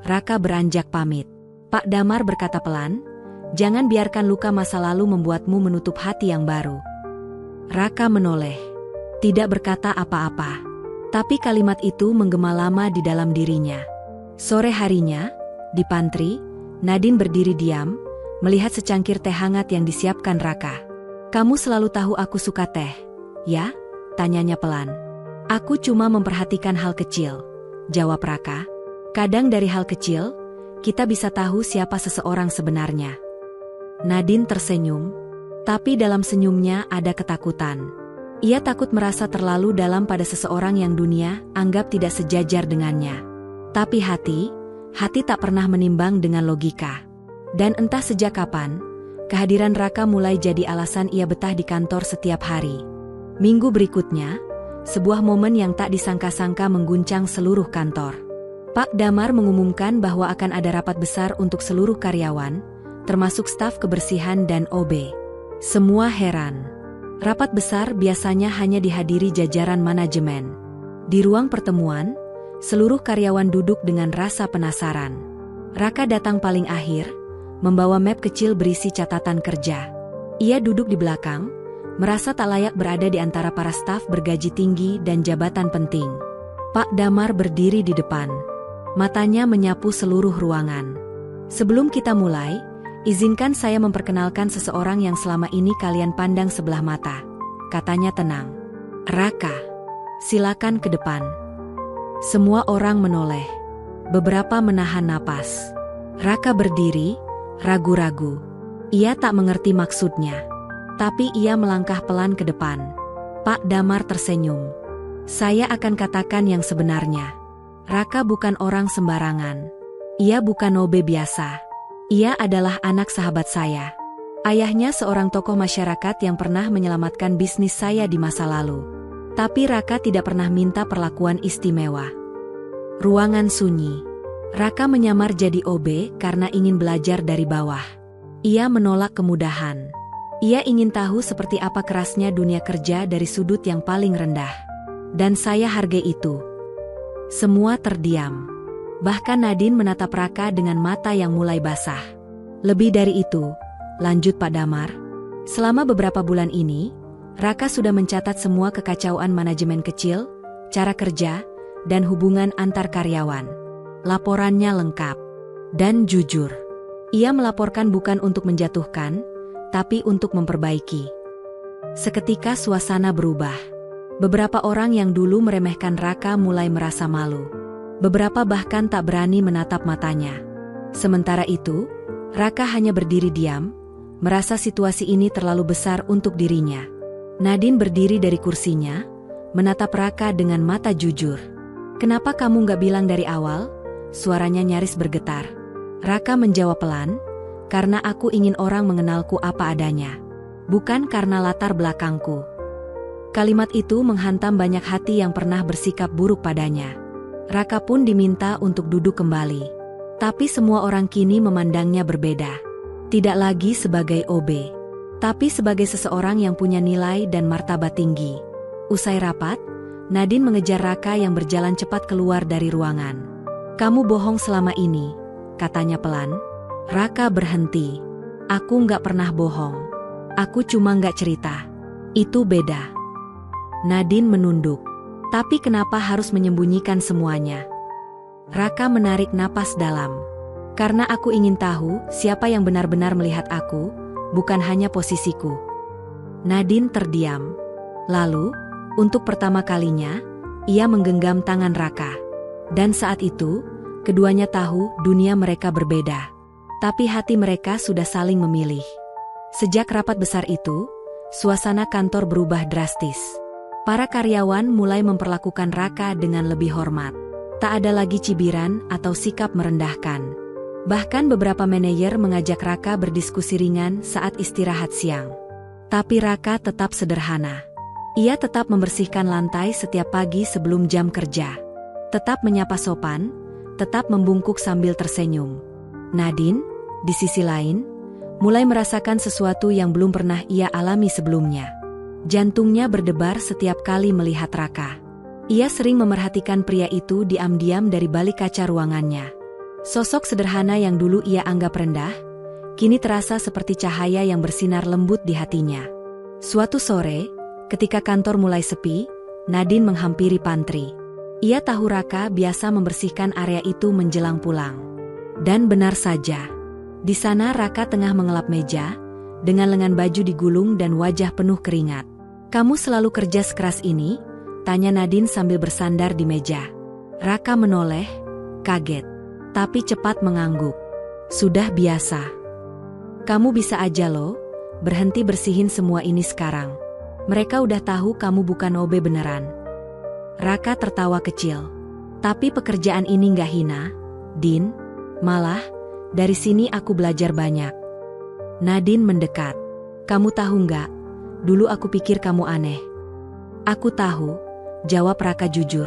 Raka beranjak pamit. Pak Damar berkata pelan, "Jangan biarkan luka masa lalu membuatmu menutup hati yang baru." Raka menoleh, tidak berkata apa-apa. Tapi kalimat itu menggema lama di dalam dirinya. Sore harinya, di pantry, Nadine berdiri diam, melihat secangkir teh hangat yang disiapkan Raka. "Kamu selalu tahu aku suka teh, ya?" tanyanya pelan. "Aku cuma memperhatikan hal kecil," jawab Raka. "Kadang dari hal kecil, kita bisa tahu siapa seseorang sebenarnya." Nadine tersenyum, tapi dalam senyumnya ada ketakutan. Ia takut merasa terlalu dalam pada seseorang yang dunia anggap tidak sejajar dengannya. Tapi hati tak pernah menimbang dengan logika. Dan entah sejak kapan, Kehadiran Raka mulai jadi alasan ia betah di kantor setiap hari. Minggu berikutnya, sebuah momen yang tak disangka-sangka mengguncang seluruh kantor. Pak Damar mengumumkan bahwa akan ada rapat besar untuk seluruh karyawan, termasuk staf kebersihan dan OB. Semua heran. Rapat besar biasanya hanya dihadiri jajaran manajemen. Di ruang pertemuan, seluruh karyawan duduk dengan rasa penasaran. Raka datang paling akhir, membawa map kecil berisi catatan kerja. Ia duduk di belakang, merasa tak layak berada di antara para staf bergaji tinggi dan jabatan penting. Pak Damar berdiri di depan. Matanya menyapu seluruh ruangan. Sebelum kita mulai, izinkan saya memperkenalkan seseorang yang selama ini kalian pandang sebelah mata, katanya tenang. Raka, silakan ke depan. Semua orang menoleh. Beberapa menahan napas. Raka berdiri, ragu-ragu. Ia tak mengerti maksudnya. Tapi ia melangkah pelan ke depan. Pak Damar tersenyum. Saya akan katakan yang sebenarnya. Raka bukan orang sembarangan. Ia bukan OB biasa. Ia adalah anak sahabat saya. Ayahnya seorang tokoh masyarakat yang pernah menyelamatkan bisnis saya di masa lalu. Tapi Raka tidak pernah minta perlakuan istimewa. Ruangan sunyi. Raka menyamar jadi OB karena ingin belajar dari bawah. Ia menolak kemudahan. Ia ingin tahu seperti apa kerasnya dunia kerja dari sudut yang paling rendah. Dan saya hargai itu. Semua terdiam. Bahkan Nadine menatap Raka dengan mata yang mulai basah. Lebih dari itu, lanjut Pak Damar. Selama beberapa bulan ini, Raka sudah mencatat semua kekacauan manajemen kecil, cara kerja, dan hubungan antar karyawan. Laporannya lengkap dan jujur. Ia melaporkan bukan untuk menjatuhkan, tapi untuk memperbaiki. Seketika suasana berubah. Beberapa orang yang dulu meremehkan Raka mulai merasa malu. Beberapa bahkan tak berani menatap matanya. Sementara itu, Raka hanya berdiri diam, merasa situasi ini terlalu besar untuk dirinya. Nadine berdiri dari kursinya, menatap Raka dengan mata jujur. Kenapa kamu gak bilang dari awal? Suaranya nyaris bergetar. Raka menjawab pelan, karena aku ingin orang mengenalku apa adanya. Bukan karena latar belakangku. Kalimat itu menghantam banyak hati yang pernah bersikap buruk padanya. Raka pun diminta untuk duduk kembali. Tapi semua orang kini memandangnya berbeda. Tidak lagi sebagai OB, tapi sebagai seseorang yang punya nilai dan martabat tinggi. Usai rapat, Nadine mengejar Raka yang berjalan cepat keluar dari ruangan. Kamu bohong selama ini, katanya pelan. Raka berhenti. Aku nggak pernah bohong. Aku cuma nggak cerita. Itu beda. Nadine menunduk. Tapi kenapa harus menyembunyikan semuanya? Raka menarik napas dalam. Karena aku ingin tahu siapa yang benar-benar melihat aku, bukan hanya posisiku. Nadine terdiam. Lalu, untuk pertama kalinya, ia menggenggam tangan Raka. Dan saat itu, keduanya tahu dunia mereka berbeda. Tapi hati mereka sudah saling memilih. Sejak rapat besar itu, suasana kantor berubah drastis. Para karyawan mulai memperlakukan Raka dengan lebih hormat. Tak ada lagi cibiran atau sikap merendahkan. Bahkan beberapa manajer mengajak Raka berdiskusi ringan saat istirahat siang. Tapi Raka tetap sederhana. Ia tetap membersihkan lantai setiap pagi sebelum jam kerja. Tetap menyapa sopan, tetap membungkuk sambil tersenyum. Nadine, di sisi lain, mulai merasakan sesuatu yang belum pernah ia alami sebelumnya. Jantungnya berdebar setiap kali melihat Raka. Ia sering memerhatikan pria itu diam-diam dari balik kaca ruangannya. Sosok sederhana yang dulu ia anggap rendah, kini terasa seperti cahaya yang bersinar lembut di hatinya. Suatu sore, ketika kantor mulai sepi, Nadine menghampiri pantry. Ia tahu Raka biasa membersihkan area itu menjelang pulang. Dan benar saja. Di sana Raka tengah mengelap meja, dengan lengan baju digulung dan wajah penuh keringat. Kamu selalu kerja sekeras ini? Tanya Nadine sambil bersandar di meja. Raka menoleh, kaget. Tapi cepat mengangguk. Sudah biasa. Kamu bisa aja loh, berhenti bersihin semua ini sekarang. Mereka udah tahu kamu bukan OB beneran. Raka tertawa kecil. Tapi pekerjaan ini nggak hina, Din. Malah, dari sini aku belajar banyak. Nadine mendekat. Kamu tahu nggak? Dulu aku pikir kamu aneh. Aku tahu, jawab Raka jujur.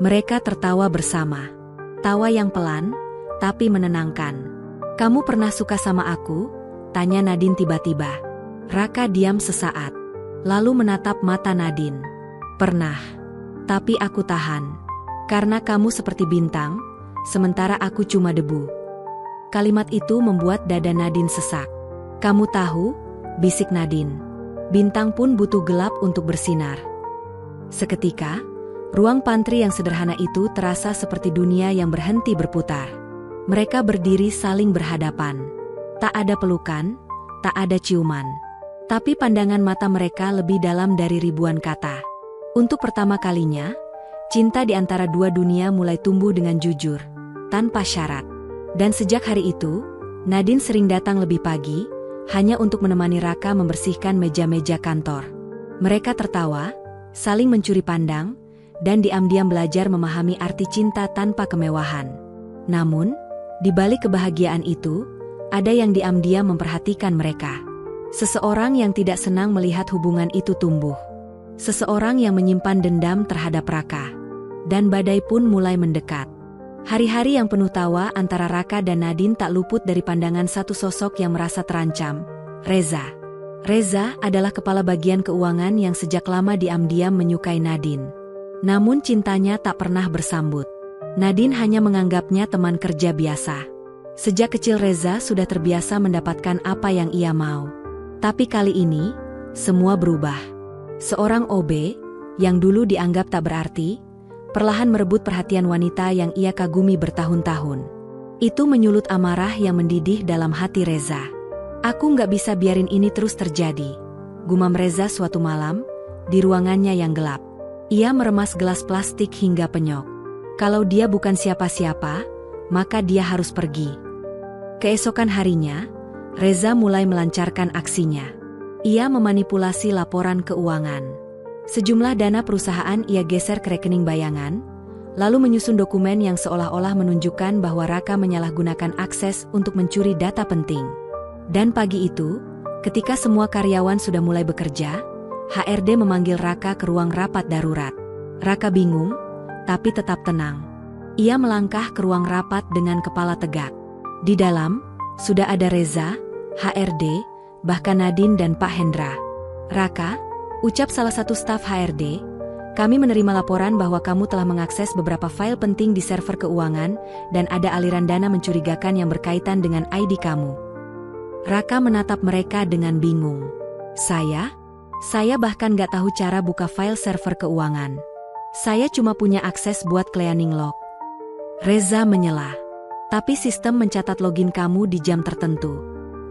Mereka tertawa bersama. Tawa yang pelan, tapi menenangkan. Kamu pernah suka sama aku? Tanya Nadine tiba-tiba. Raka diam sesaat, lalu menatap mata Nadine. Pernah. Tapi aku tahan. Karena kamu seperti bintang, sementara aku cuma debu. Kalimat itu membuat dada Nadine sesak. Kamu tahu, bisik Nadine. Bintang pun butuh gelap untuk bersinar. Seketika, ruang pantry yang sederhana itu terasa seperti dunia yang berhenti berputar. Mereka berdiri saling berhadapan. Tak ada pelukan, tak ada ciuman. Tapi pandangan mata mereka lebih dalam dari ribuan kata. Untuk pertama kalinya, cinta di antara dua dunia mulai tumbuh dengan jujur, tanpa syarat. Dan sejak hari itu, Nadine sering datang lebih pagi, hanya untuk menemani Raka membersihkan meja-meja kantor. Mereka tertawa, saling mencuri pandang, dan diam-diam belajar memahami arti cinta tanpa kemewahan. Namun, di balik kebahagiaan itu, ada yang diam-diam memperhatikan mereka. Seseorang yang tidak senang melihat hubungan itu tumbuh. Seseorang yang menyimpan dendam terhadap Raka. Dan badai pun mulai mendekat. Hari-hari yang penuh tawa antara Raka dan Nadine tak luput dari pandangan satu sosok yang merasa terancam, Reza. Reza adalah kepala bagian keuangan yang sejak lama diam-diam menyukai Nadine. Namun cintanya tak pernah bersambut. Nadine hanya menganggapnya teman kerja biasa. Sejak kecil Reza sudah terbiasa mendapatkan apa yang ia mau. Tapi kali ini, semua berubah. Seorang OB, yang dulu dianggap tak berarti, perlahan merebut perhatian wanita yang ia kagumi bertahun-tahun. Itu menyulut amarah yang mendidih dalam hati Reza. Aku nggak bisa biarin ini terus terjadi, gumam Reza suatu malam, di ruangannya yang gelap. Ia meremas gelas plastik hingga penyok. Kalau dia bukan siapa-siapa, maka dia harus pergi. Keesokan harinya, Reza mulai melancarkan aksinya. Ia memanipulasi laporan keuangan. Sejumlah dana perusahaan ia geser ke rekening bayangan, lalu menyusun dokumen yang seolah-olah menunjukkan bahwa Raka menyalahgunakan akses untuk mencuri data penting. Dan pagi itu, ketika semua karyawan sudah mulai bekerja, HRD memanggil Raka ke ruang rapat darurat. Raka bingung, tapi tetap tenang. Ia melangkah ke ruang rapat dengan kepala tegak. Di dalam, sudah ada Reza, HRD, bahkan Nadine dan Pak Hendra. Raka, ucap salah satu staf HRD, kami menerima laporan bahwa kamu telah mengakses beberapa file penting di server keuangan dan ada aliran dana mencurigakan yang berkaitan dengan ID kamu. Raka menatap mereka dengan bingung. Saya bahkan gak tahu cara buka file server keuangan. Saya cuma punya akses buat cleaning log. Reza menyela. Tapi sistem mencatat login kamu di jam tertentu.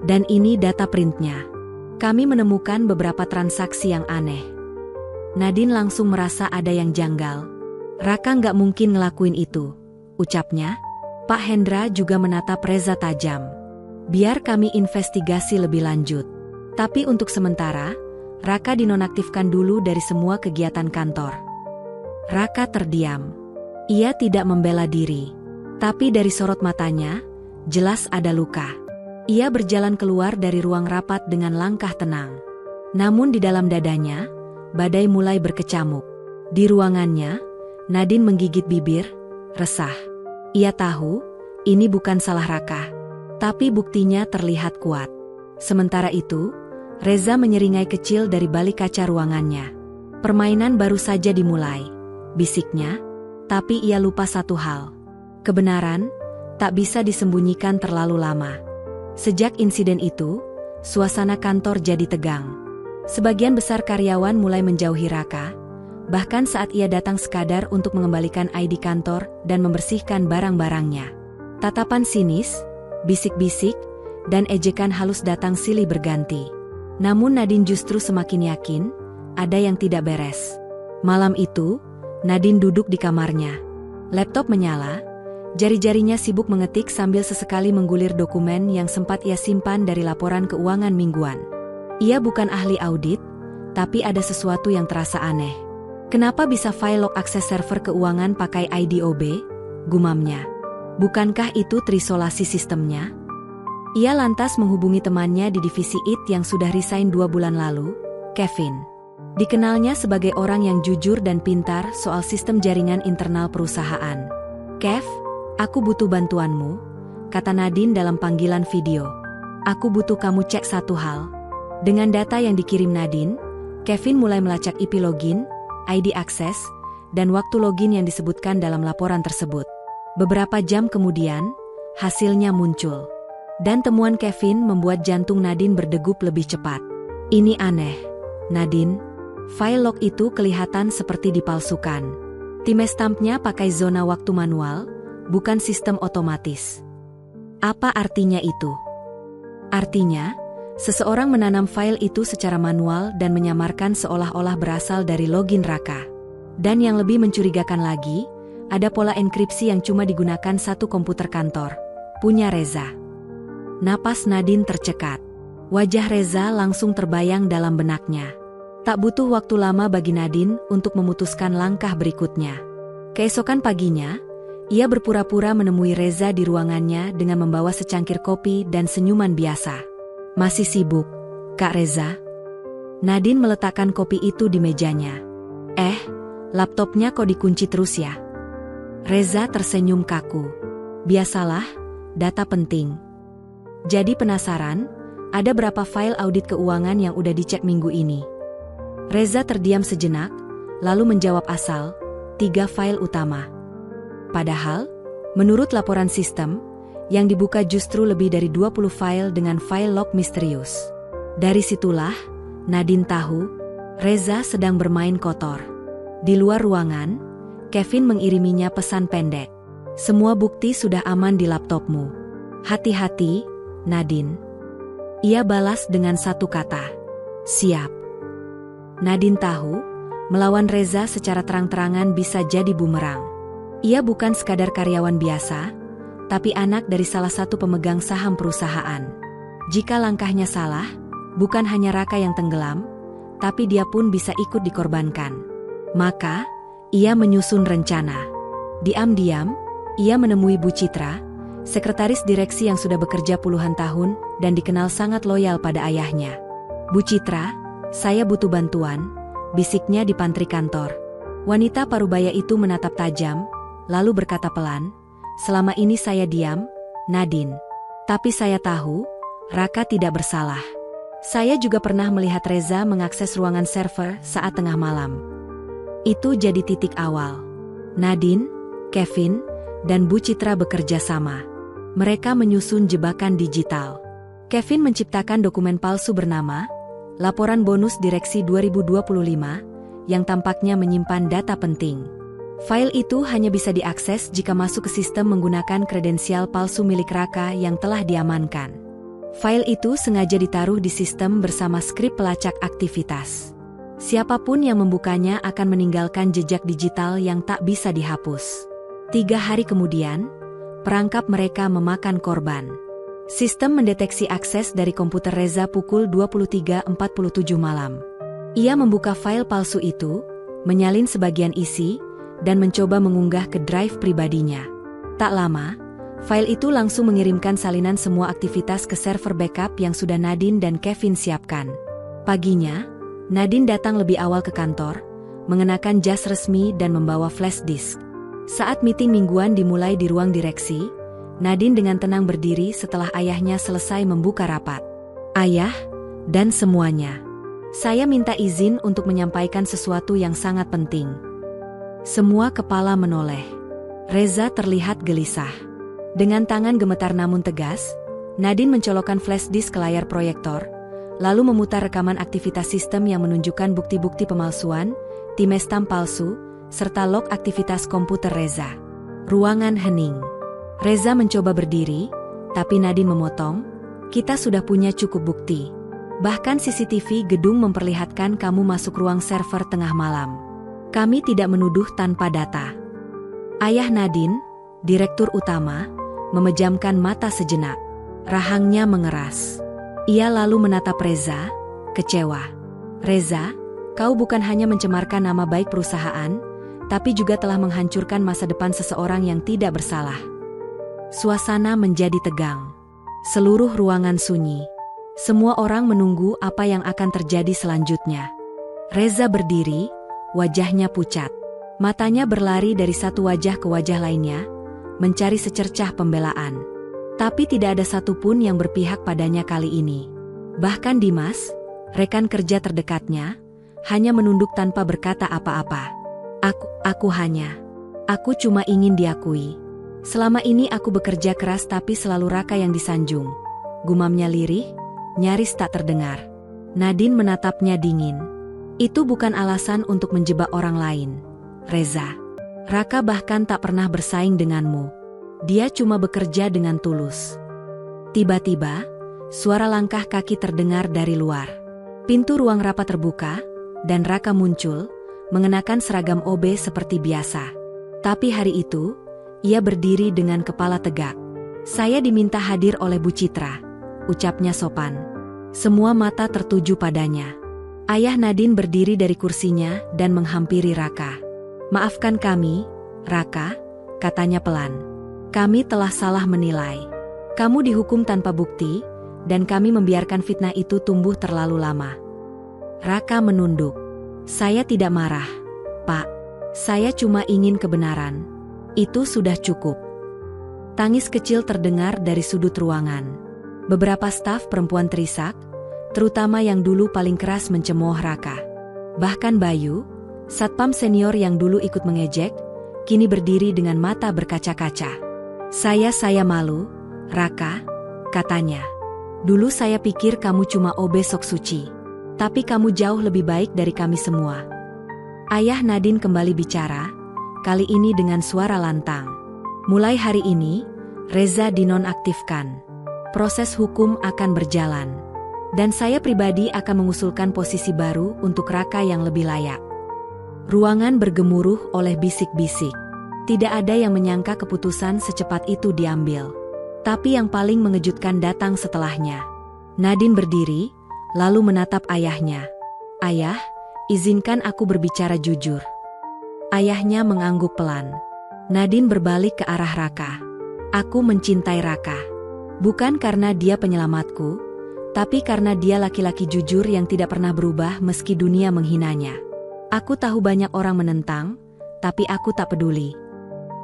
Dan ini data printnya. Kami menemukan beberapa transaksi yang aneh. Nadine langsung merasa ada yang janggal. Raka nggak mungkin ngelakuin itu, ucapnya. Pak Hendra juga menatap Reza tajam. Biar kami investigasi lebih lanjut. Tapi untuk sementara, Raka dinonaktifkan dulu dari semua kegiatan kantor. Raka terdiam. Ia tidak membela diri. Tapi dari sorot matanya, jelas ada luka. Ia berjalan keluar dari ruang rapat dengan langkah tenang. Namun di dalam dadanya, badai mulai berkecamuk. Di ruangannya, Nadine menggigit bibir, resah. Ia tahu, ini bukan salah Raka. Tapi buktinya terlihat kuat. Sementara itu, Reza menyeringai kecil dari balik kaca ruangannya. Permainan baru saja dimulai, bisiknya, tapi ia lupa satu hal. Kebenaran, tak bisa disembunyikan terlalu lama. Sejak insiden itu, suasana kantor jadi tegang. Sebagian besar karyawan mulai menjauhi Raka, bahkan saat ia datang sekadar untuk mengembalikan ID kantor dan membersihkan barang-barangnya. Tatapan sinis, bisik-bisik, dan ejekan halus datang silih berganti. Namun Nadine justru semakin yakin, ada yang tidak beres. Malam itu, Nadine duduk di kamarnya. Laptop menyala. Jari-jarinya sibuk mengetik sambil sesekali menggulir dokumen yang sempat ia simpan dari laporan keuangan mingguan. Ia bukan ahli audit, tapi ada sesuatu yang terasa aneh. Kenapa bisa file log akses server keuangan pakai ID OB? Gumamnya. Bukankah itu terisolasi sistemnya? Ia lantas menghubungi temannya di divisi IT yang sudah resign 2 bulan lalu, Kevin. Dikenalnya sebagai orang yang jujur dan pintar soal sistem jaringan internal perusahaan. "Kev, aku butuh bantuanmu," kata Nadine dalam panggilan video. "Aku butuh kamu cek satu hal." Dengan data yang dikirim Nadine, Kevin mulai melacak IP login, ID akses, dan waktu login yang disebutkan dalam laporan tersebut. Beberapa jam kemudian, hasilnya muncul. Dan temuan Kevin membuat jantung Nadine berdegup lebih cepat. "Ini aneh, Nadine. File log itu kelihatan seperti dipalsukan. Timestampnya pakai zona waktu manual, bukan sistem otomatis. Apa artinya itu?" Artinya, seseorang menanam file itu secara manual dan menyamarkan seolah-olah berasal dari login Raka. Dan yang lebih mencurigakan lagi, ada pola enkripsi yang cuma digunakan satu komputer kantor, punya Reza. Napas Nadine tercekat. Wajah Reza langsung terbayang dalam benaknya. Tak butuh waktu lama bagi Nadine untuk memutuskan langkah berikutnya. Keesokan paginya, ia berpura-pura menemui Reza di ruangannya dengan membawa secangkir kopi dan senyuman biasa. "Masih sibuk, Kak Reza?" Nadine meletakkan kopi itu di mejanya. Laptopnya kok dikunci terus ya?" Reza tersenyum kaku. "Biasalah, data penting." "Jadi penasaran, ada berapa file audit keuangan yang udah dicek minggu ini?" Reza terdiam sejenak, lalu menjawab asal, 3 file utama. Padahal, menurut laporan sistem, yang dibuka justru lebih dari 20 file dengan file log misterius. Dari situlah, Nadine tahu, Reza sedang bermain kotor. Di luar ruangan, Kevin mengiriminya pesan pendek. "Semua bukti sudah aman di laptopmu. Hati-hati, Nadine." Ia balas dengan satu kata, "Siap." Nadine tahu, melawan Reza secara terang-terangan bisa jadi bumerang. Ia bukan sekadar karyawan biasa, tapi anak dari salah satu pemegang saham perusahaan. Jika langkahnya salah, bukan hanya Raka yang tenggelam, tapi dia pun bisa ikut dikorbankan. Maka, ia menyusun rencana. Diam-diam, ia menemui Bu Citra, sekretaris direksi yang sudah bekerja puluhan tahun dan dikenal sangat loyal pada ayahnya. "Bu Citra, saya butuh bantuan," bisiknya di pantry kantor. Wanita parubaya itu menatap tajam, lalu berkata pelan, "Selama ini saya diam, Nadine. Tapi saya tahu, Raka tidak bersalah. Saya juga pernah melihat Reza mengakses ruangan server saat tengah malam." Itu jadi titik awal. Nadine, Kevin, dan Bu Citra bekerja sama. Mereka menyusun jebakan digital. Kevin menciptakan dokumen palsu bernama Laporan Bonus Direksi 2025, yang tampaknya menyimpan data penting. File itu hanya bisa diakses jika masuk ke sistem menggunakan kredensial palsu milik Raka yang telah diamankan. File itu sengaja ditaruh di sistem bersama skrip pelacak aktivitas. Siapapun yang membukanya akan meninggalkan jejak digital yang tak bisa dihapus. 3 hari kemudian, perangkap mereka memakan korban. Sistem mendeteksi akses dari komputer Reza pukul 23.47 malam. Ia membuka file palsu itu, menyalin sebagian isi, dan mencoba mengunggah ke drive pribadinya. Tak lama, file itu langsung mengirimkan salinan semua aktivitas ke server backup yang sudah Nadine dan Kevin siapkan. Paginya, Nadine datang lebih awal ke kantor, mengenakan jas resmi dan membawa flash disk. Saat meeting mingguan dimulai di ruang direksi, Nadine dengan tenang berdiri setelah ayahnya selesai membuka rapat. "Ayah, dan semuanya, saya minta izin untuk menyampaikan sesuatu yang sangat penting." Semua kepala menoleh. Reza terlihat gelisah. Dengan tangan gemetar namun tegas, Nadine mencolokkan flash disk ke layar proyektor, lalu memutar rekaman aktivitas sistem yang menunjukkan bukti-bukti pemalsuan, timestamp palsu, serta log aktivitas komputer Reza. Ruangan hening. Reza mencoba berdiri, tapi Nadine memotong, "Kita sudah punya cukup bukti. Bahkan CCTV gedung memperlihatkan kamu masuk ruang server tengah malam. Kami tidak menuduh tanpa data." Ayah Nadine, direktur utama, memejamkan mata sejenak. Rahangnya mengeras. Ia lalu menatap Reza, kecewa. "Reza, kau bukan hanya mencemarkan nama baik perusahaan, tapi juga telah menghancurkan masa depan seseorang yang tidak bersalah." Suasana menjadi tegang. Seluruh ruangan sunyi. Semua orang menunggu apa yang akan terjadi selanjutnya. Reza berdiri, wajahnya pucat. Matanya berlari dari satu wajah ke wajah lainnya, mencari secercah pembelaan. Tapi tidak ada satupun yang berpihak padanya kali ini. Bahkan Dimas, rekan kerja terdekatnya, hanya menunduk tanpa berkata apa-apa. Aku cuma ingin diakui. Selama ini aku bekerja keras tapi selalu Raka yang disanjung. Gumamnya lirih, nyaris tak terdengar. Nadine menatapnya dingin. Itu bukan alasan untuk menjebak orang lain, Reza. Raka bahkan tak pernah bersaing denganmu. Dia cuma bekerja dengan tulus. Tiba-tiba, suara langkah kaki terdengar dari luar. Pintu ruang rapat terbuka, dan Raka muncul, mengenakan seragam OB seperti biasa. Tapi hari itu, ia berdiri dengan kepala tegak. Saya diminta hadir oleh Bu Citra, ucapnya sopan. Semua mata tertuju padanya. Ayah Nadine berdiri dari kursinya dan menghampiri Raka. Maafkan kami, Raka, katanya pelan. Kami telah salah menilai. Kamu dihukum tanpa bukti, dan kami membiarkan fitnah itu tumbuh terlalu lama. Raka menunduk. Saya tidak marah, Pak. Saya cuma ingin kebenaran. Itu sudah cukup. Tangis kecil terdengar dari sudut ruangan. Beberapa staf perempuan terisak, terutama yang dulu paling keras mencemooh Raka. Bahkan Bayu, satpam senior yang dulu ikut mengejek, kini berdiri dengan mata berkaca-kaca. Saya malu, Raka, katanya. Dulu saya pikir kamu cuma OB sok suci. Tapi kamu jauh lebih baik dari kami semua. Ayah Nadine kembali bicara, kali ini dengan suara lantang. Mulai hari ini, Reza dinonaktifkan. Proses hukum akan berjalan. Dan saya pribadi akan mengusulkan posisi baru untuk Raka yang lebih layak. Ruangan bergemuruh oleh bisik-bisik. Tidak ada yang menyangka keputusan secepat itu diambil. Tapi yang paling mengejutkan datang setelahnya. Nadine berdiri, lalu menatap ayahnya. Ayah, izinkan aku berbicara jujur. Ayahnya mengangguk pelan. Nadine berbalik ke arah Raka. Aku mencintai Raka. Bukan karena dia penyelamatku, tapi karena dia laki-laki jujur yang tidak pernah berubah meski dunia menghinanya. Aku tahu banyak orang menentang, tapi aku tak peduli.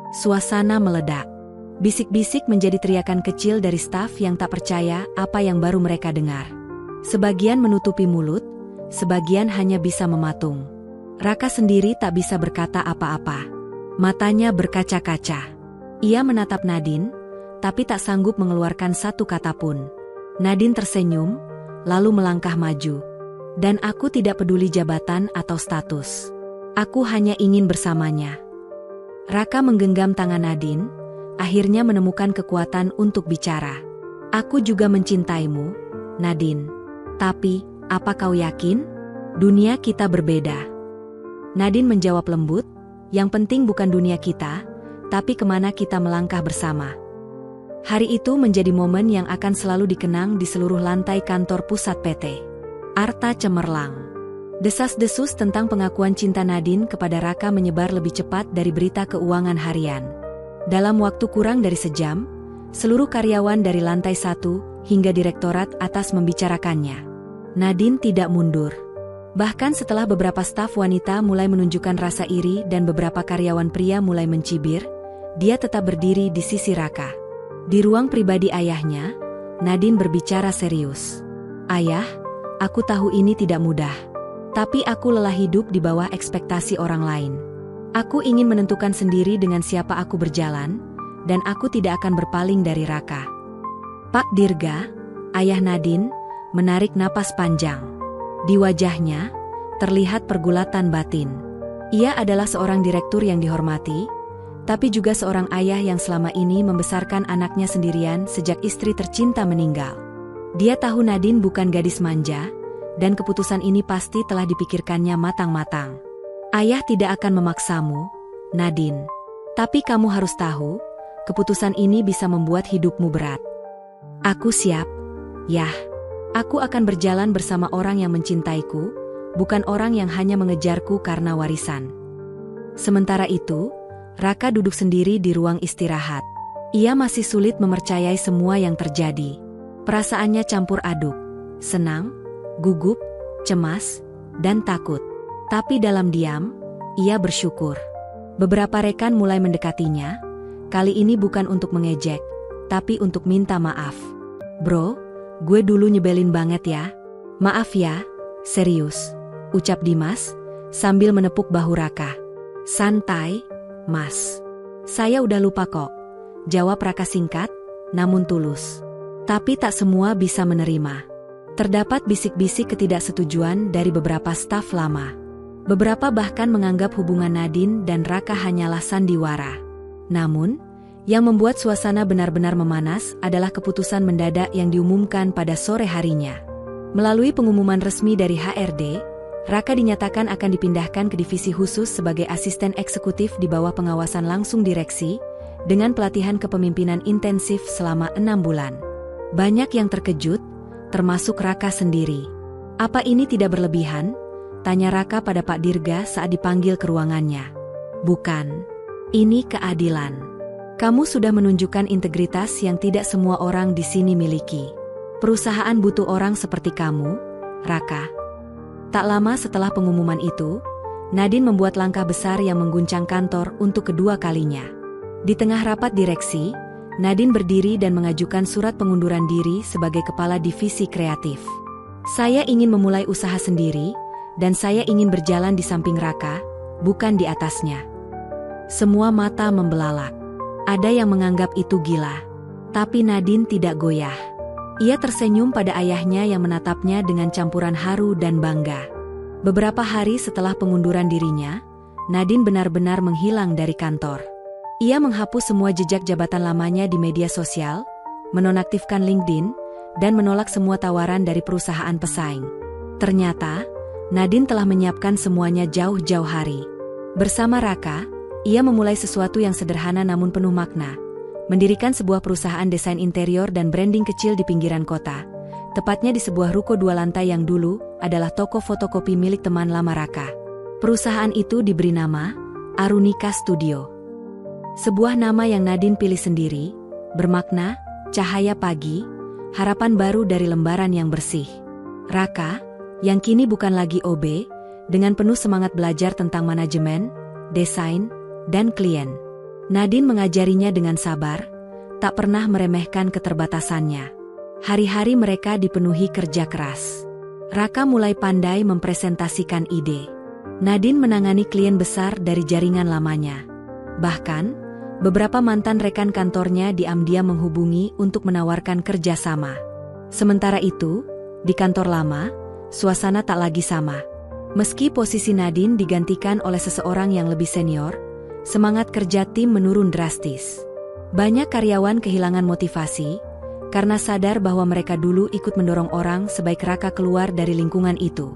Suasana meledak. Bisik-bisik menjadi teriakan kecil dari staf yang tak percaya apa yang baru mereka dengar. Sebagian menutupi mulut, sebagian hanya bisa mematung. Raka sendiri tak bisa berkata apa-apa. Matanya berkaca-kaca. Ia menatap Nadine, tapi tak sanggup mengeluarkan satu kata pun. Nadine tersenyum, lalu melangkah maju. Dan aku tidak peduli jabatan atau status. Aku hanya ingin bersamanya. Raka menggenggam tangan Nadine, akhirnya menemukan kekuatan untuk bicara. Aku juga mencintaimu, Nadine. Tapi, apa kau yakin? Dunia kita berbeda. Nadine menjawab lembut, yang penting bukan dunia kita, tapi kemana kita melangkah bersama. Hari itu menjadi momen yang akan selalu dikenang di seluruh lantai kantor pusat PT. Arta cemerlang. Desas-desus tentang pengakuan cinta Nadine kepada Raka menyebar lebih cepat dari berita keuangan harian. Dalam waktu kurang dari sejam, seluruh karyawan dari lantai 1 hingga direktorat atas membicarakannya. Nadine tidak mundur. Bahkan setelah beberapa staf wanita mulai menunjukkan rasa iri dan beberapa karyawan pria mulai mencibir, dia tetap berdiri di sisi Raka. Di ruang pribadi ayahnya, Nadine berbicara serius. Ayah, aku tahu ini tidak mudah. Tapi aku lelah hidup di bawah ekspektasi orang lain. Aku ingin menentukan sendiri dengan siapa aku berjalan, dan aku tidak akan berpaling dari Raka. Pak Dirga, ayah Nadine, menarik napas panjang. Di wajahnya, terlihat pergulatan batin. Ia adalah seorang direktur yang dihormati, tapi juga seorang ayah yang selama ini membesarkan anaknya sendirian sejak istri tercinta meninggal. Dia tahu Nadine bukan gadis manja, dan keputusan ini pasti telah dipikirkannya matang-matang. Ayah tidak akan memaksamu, Nadine. Tapi kamu harus tahu, keputusan ini bisa membuat hidupmu berat. Aku siap, Yah. Aku akan berjalan bersama orang yang mencintaiku, bukan orang yang hanya mengejarku karena warisan. Sementara itu, Raka duduk sendiri di ruang istirahat. Ia masih sulit mempercayai semua yang terjadi. Perasaannya campur aduk, senang, gugup, cemas, dan takut. Tapi dalam diam, ia bersyukur. Beberapa rekan mulai mendekatinya, kali ini bukan untuk mengejek, tapi untuk minta maaf. "Bro, gue dulu nyebelin banget ya. Maaf ya, serius," ucap Dimas, sambil menepuk bahu Raka. "Santai, Mas. Saya udah lupa kok," jawab Raka singkat, namun tulus. Tapi tak semua bisa menerima. Terdapat bisik-bisik ketidaksetujuan dari beberapa staf lama. Beberapa bahkan menganggap hubungan Nadine dan Raka hanyalah sandiwara. Namun, yang membuat suasana benar-benar memanas adalah keputusan mendadak yang diumumkan pada sore harinya. Melalui pengumuman resmi dari HRD, Raka dinyatakan akan dipindahkan ke divisi khusus sebagai asisten eksekutif di bawah pengawasan langsung direksi, dengan pelatihan kepemimpinan intensif selama 6 bulan. Banyak yang terkejut, termasuk Raka sendiri. "Apa ini tidak berlebihan?" tanya Raka pada Pak Dirga saat dipanggil ke ruangannya. "Bukan. Ini keadilan. Kamu sudah menunjukkan integritas yang tidak semua orang di sini miliki. Perusahaan butuh orang seperti kamu, Raka." Tak lama setelah pengumuman itu, Nadine membuat langkah besar yang mengguncang kantor untuk kedua kalinya. Di tengah rapat direksi, Nadine berdiri dan mengajukan surat pengunduran diri sebagai kepala divisi kreatif. "Saya ingin memulai usaha sendiri, dan saya ingin berjalan di samping Raka, bukan di atasnya." Semua mata membelalak. Ada yang menganggap itu gila. Tapi Nadine tidak goyah. Ia tersenyum pada ayahnya yang menatapnya dengan campuran haru dan bangga. Beberapa hari setelah pengunduran dirinya, Nadine benar-benar menghilang dari kantor. Ia menghapus semua jejak jabatan lamanya di media sosial, menonaktifkan LinkedIn, dan menolak semua tawaran dari perusahaan pesaing. Ternyata, Nadine telah menyiapkan semuanya jauh-jauh hari. Bersama Raka, ia memulai sesuatu yang sederhana namun penuh makna. Mendirikan sebuah perusahaan desain interior dan branding kecil di pinggiran kota. Tepatnya di sebuah ruko 2 lantai yang dulu adalah toko fotokopi milik teman lama Raka. Perusahaan itu diberi nama Arunika Studio. Sebuah nama yang Nadine pilih sendiri, bermakna cahaya pagi, harapan baru dari lembaran yang bersih. Raka, yang kini bukan lagi OB, dengan penuh semangat belajar tentang manajemen, desain, dan klien. Nadine mengajarinya dengan sabar, tak pernah meremehkan keterbatasannya. Hari-hari mereka dipenuhi kerja keras. Raka mulai pandai mempresentasikan ide. Nadine menangani klien besar dari jaringan lamanya. Bahkan, beberapa mantan rekan kantornya diam-diam menghubungi untuk menawarkan kerjasama. Sementara itu, di kantor lama, suasana tak lagi sama. Meski posisi Nadine digantikan oleh seseorang yang lebih senior, semangat kerja tim menurun drastis. Banyak karyawan kehilangan motivasi, karena sadar bahwa mereka dulu ikut mendorong orang sebaik Raka keluar dari lingkungan itu.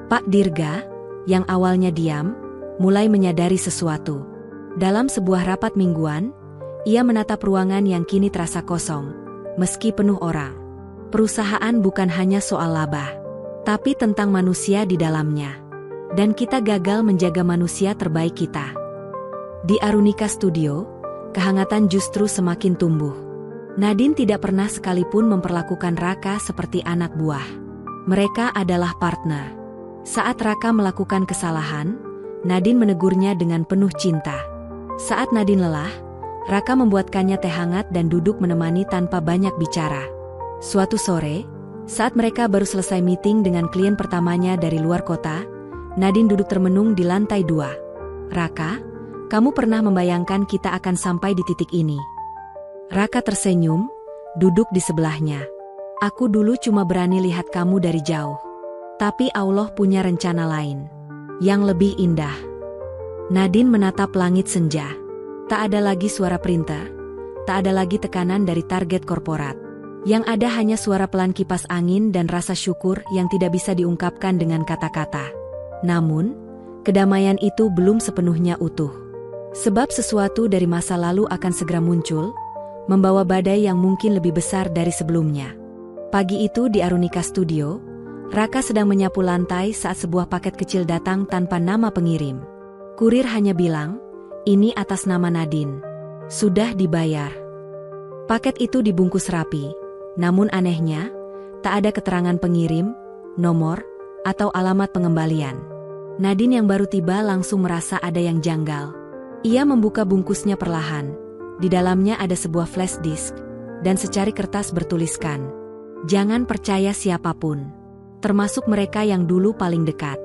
Pak Dirga, yang awalnya diam, mulai menyadari sesuatu. Dalam sebuah rapat mingguan, ia menatap ruangan yang kini terasa kosong, meski penuh orang. Perusahaan bukan hanya soal laba, tapi tentang manusia di dalamnya. Dan kita gagal menjaga manusia terbaik kita. Di Arunika Studio, kehangatan justru semakin tumbuh. Nadine tidak pernah sekalipun memperlakukan Raka seperti anak buah. Mereka adalah partner. Saat Raka melakukan kesalahan, Nadine menegurnya dengan penuh cinta. Saat Nadine lelah, Raka membuatkannya teh hangat dan duduk menemani tanpa banyak bicara. Suatu sore, saat mereka baru selesai meeting dengan klien pertamanya dari luar kota, Nadine duduk termenung di lantai 2. "Raka, kamu pernah membayangkan kita akan sampai di titik ini?" Raka tersenyum, duduk di sebelahnya. "Aku dulu cuma berani lihat kamu dari jauh. Tapi Allah punya rencana lain, yang lebih indah." Nadine menatap langit senja. Tak ada lagi suara printer, tak ada lagi tekanan dari target korporat. Yang ada hanya suara pelan kipas angin dan rasa syukur yang tidak bisa diungkapkan dengan kata-kata. Namun, kedamaian itu belum sepenuhnya utuh. Sebab sesuatu dari masa lalu akan segera muncul, membawa badai yang mungkin lebih besar dari sebelumnya. Pagi itu di Arunika Studio, Raka sedang menyapu lantai saat sebuah paket kecil datang tanpa nama pengirim. Kurir hanya bilang, "Ini atas nama Nadine. Sudah dibayar." Paket itu dibungkus rapi, Namun anehnya, tak ada keterangan pengirim, nomor, atau alamat pengembalian. Nadine yang baru tiba langsung merasa ada yang janggal. Ia membuka bungkusnya perlahan. Di dalamnya ada sebuah flash disk, dan secari kertas bertuliskan, "Jangan percaya siapapun, termasuk mereka yang dulu paling dekat."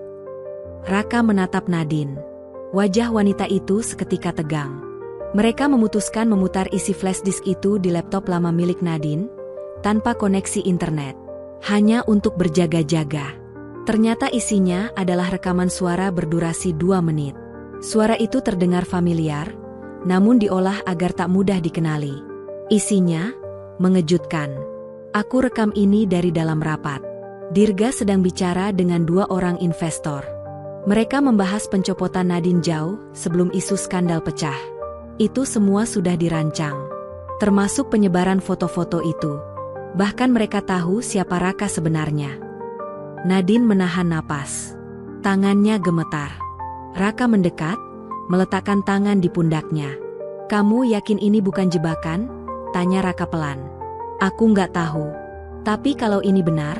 Raka menatap Nadine. Wajah wanita itu seketika tegang. Mereka memutuskan memutar isi flash disk itu di laptop lama milik Nadine, tanpa koneksi internet. Hanya untuk berjaga-jaga. Ternyata isinya adalah rekaman suara berdurasi 2 menit. Suara itu terdengar familiar, namun diolah agar tak mudah dikenali. Isinya mengejutkan. "Aku rekam ini dari dalam rapat. Dirga sedang bicara dengan 2 orang investor. Mereka membahas pencopotan Nadine jauh sebelum isu skandal pecah. Itu semua sudah dirancang, termasuk penyebaran foto-foto itu. Bahkan mereka tahu siapa Raka sebenarnya." Nadine menahan napas. Tangannya gemetar. Raka mendekat, meletakkan tangan di pundaknya. "Kamu yakin ini bukan jebakan?" tanya Raka pelan. "Aku nggak tahu. Tapi kalau ini benar,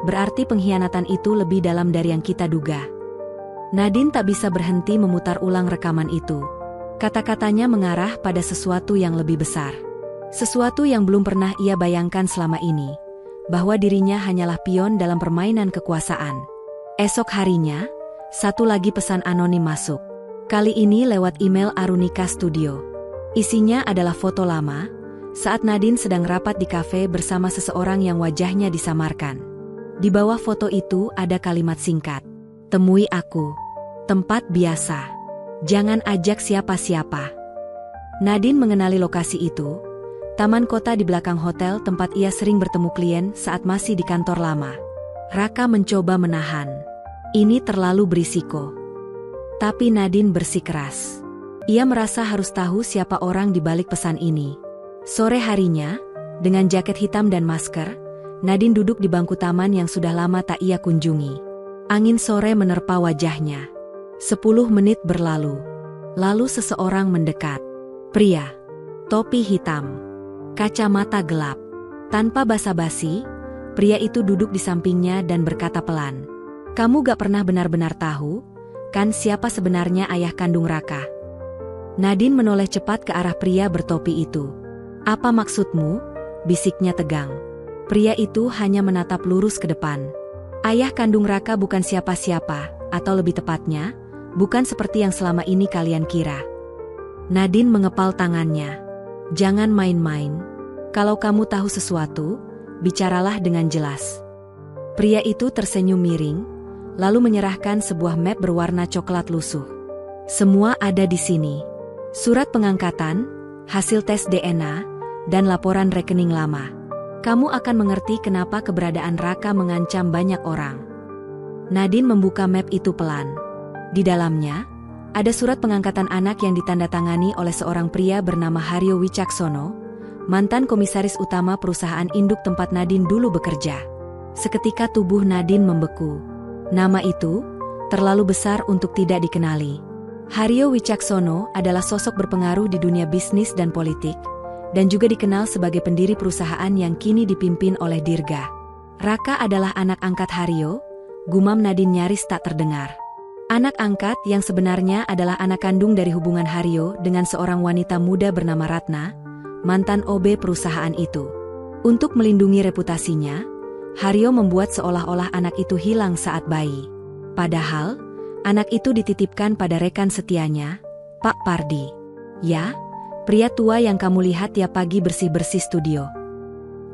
berarti pengkhianatan itu lebih dalam dari yang kita duga." Nadine tak bisa berhenti memutar ulang rekaman itu. Kata-katanya mengarah pada sesuatu yang lebih besar. Sesuatu yang belum pernah ia bayangkan selama ini. Bahwa dirinya hanyalah pion dalam permainan kekuasaan. Esok harinya, satu lagi pesan anonim masuk. Kali ini lewat email Arunika Studio. Isinya adalah foto lama, saat Nadine sedang rapat di kafe bersama seseorang yang wajahnya disamarkan. Di bawah foto itu ada kalimat singkat. "Temui aku. Tempat biasa. Jangan ajak siapa-siapa." Nadine mengenali lokasi itu. Taman kota di belakang hotel tempat ia sering bertemu klien saat masih di kantor lama. Raka mencoba menahan. Ini terlalu berisiko. Tapi Nadine bersikeras. Ia merasa harus tahu siapa orang di balik pesan ini. Sore harinya, dengan jaket hitam dan masker, Nadine duduk di bangku taman yang sudah lama tak ia kunjungi. Angin sore menerpa wajahnya. 10 menit berlalu. Lalu seseorang mendekat. Pria. Topi hitam. Kacamata gelap. Tanpa basa-basi, pria itu duduk di sampingnya dan berkata pelan. "Kamu gak pernah benar-benar tahu, kan siapa sebenarnya ayah kandung Raka?" Nadine menoleh cepat ke arah pria bertopi itu. "Apa maksudmu?" bisiknya tegang. Pria itu hanya menatap lurus ke depan. "Ayah kandung Raka bukan siapa-siapa, atau lebih tepatnya, bukan seperti yang selama ini kalian kira." Nadine mengepal tangannya. "Jangan main-main. Kalau kamu tahu sesuatu, bicaralah dengan jelas." Pria itu tersenyum miring, lalu menyerahkan sebuah map berwarna coklat lusuh. "Semua ada di sini. Surat pengangkatan, hasil tes DNA, dan laporan rekening lama. Kamu akan mengerti kenapa keberadaan Raka mengancam banyak orang." Nadine membuka map itu pelan. Di dalamnya, ada surat pengangkatan anak yang ditandatangani oleh seorang pria bernama Haryo Wicaksono, mantan komisaris utama perusahaan induk tempat Nadine dulu bekerja. Seketika tubuh Nadine membeku. Nama itu terlalu besar untuk tidak dikenali. Haryo Wicaksono adalah sosok berpengaruh di dunia bisnis dan politik, dan juga dikenal sebagai pendiri perusahaan yang kini dipimpin oleh Dirga. Raka adalah anak angkat Haryo, gumam Nadine nyaris tak terdengar. Anak angkat yang sebenarnya adalah anak kandung dari hubungan Haryo dengan seorang wanita muda bernama Ratna, mantan OB perusahaan itu. Untuk melindungi reputasinya, Haryo membuat seolah-olah anak itu hilang saat bayi. Padahal, anak itu dititipkan pada rekan setianya, Pak Pardi. Ya, pria tua yang kamu lihat tiap pagi bersih-bersih studio.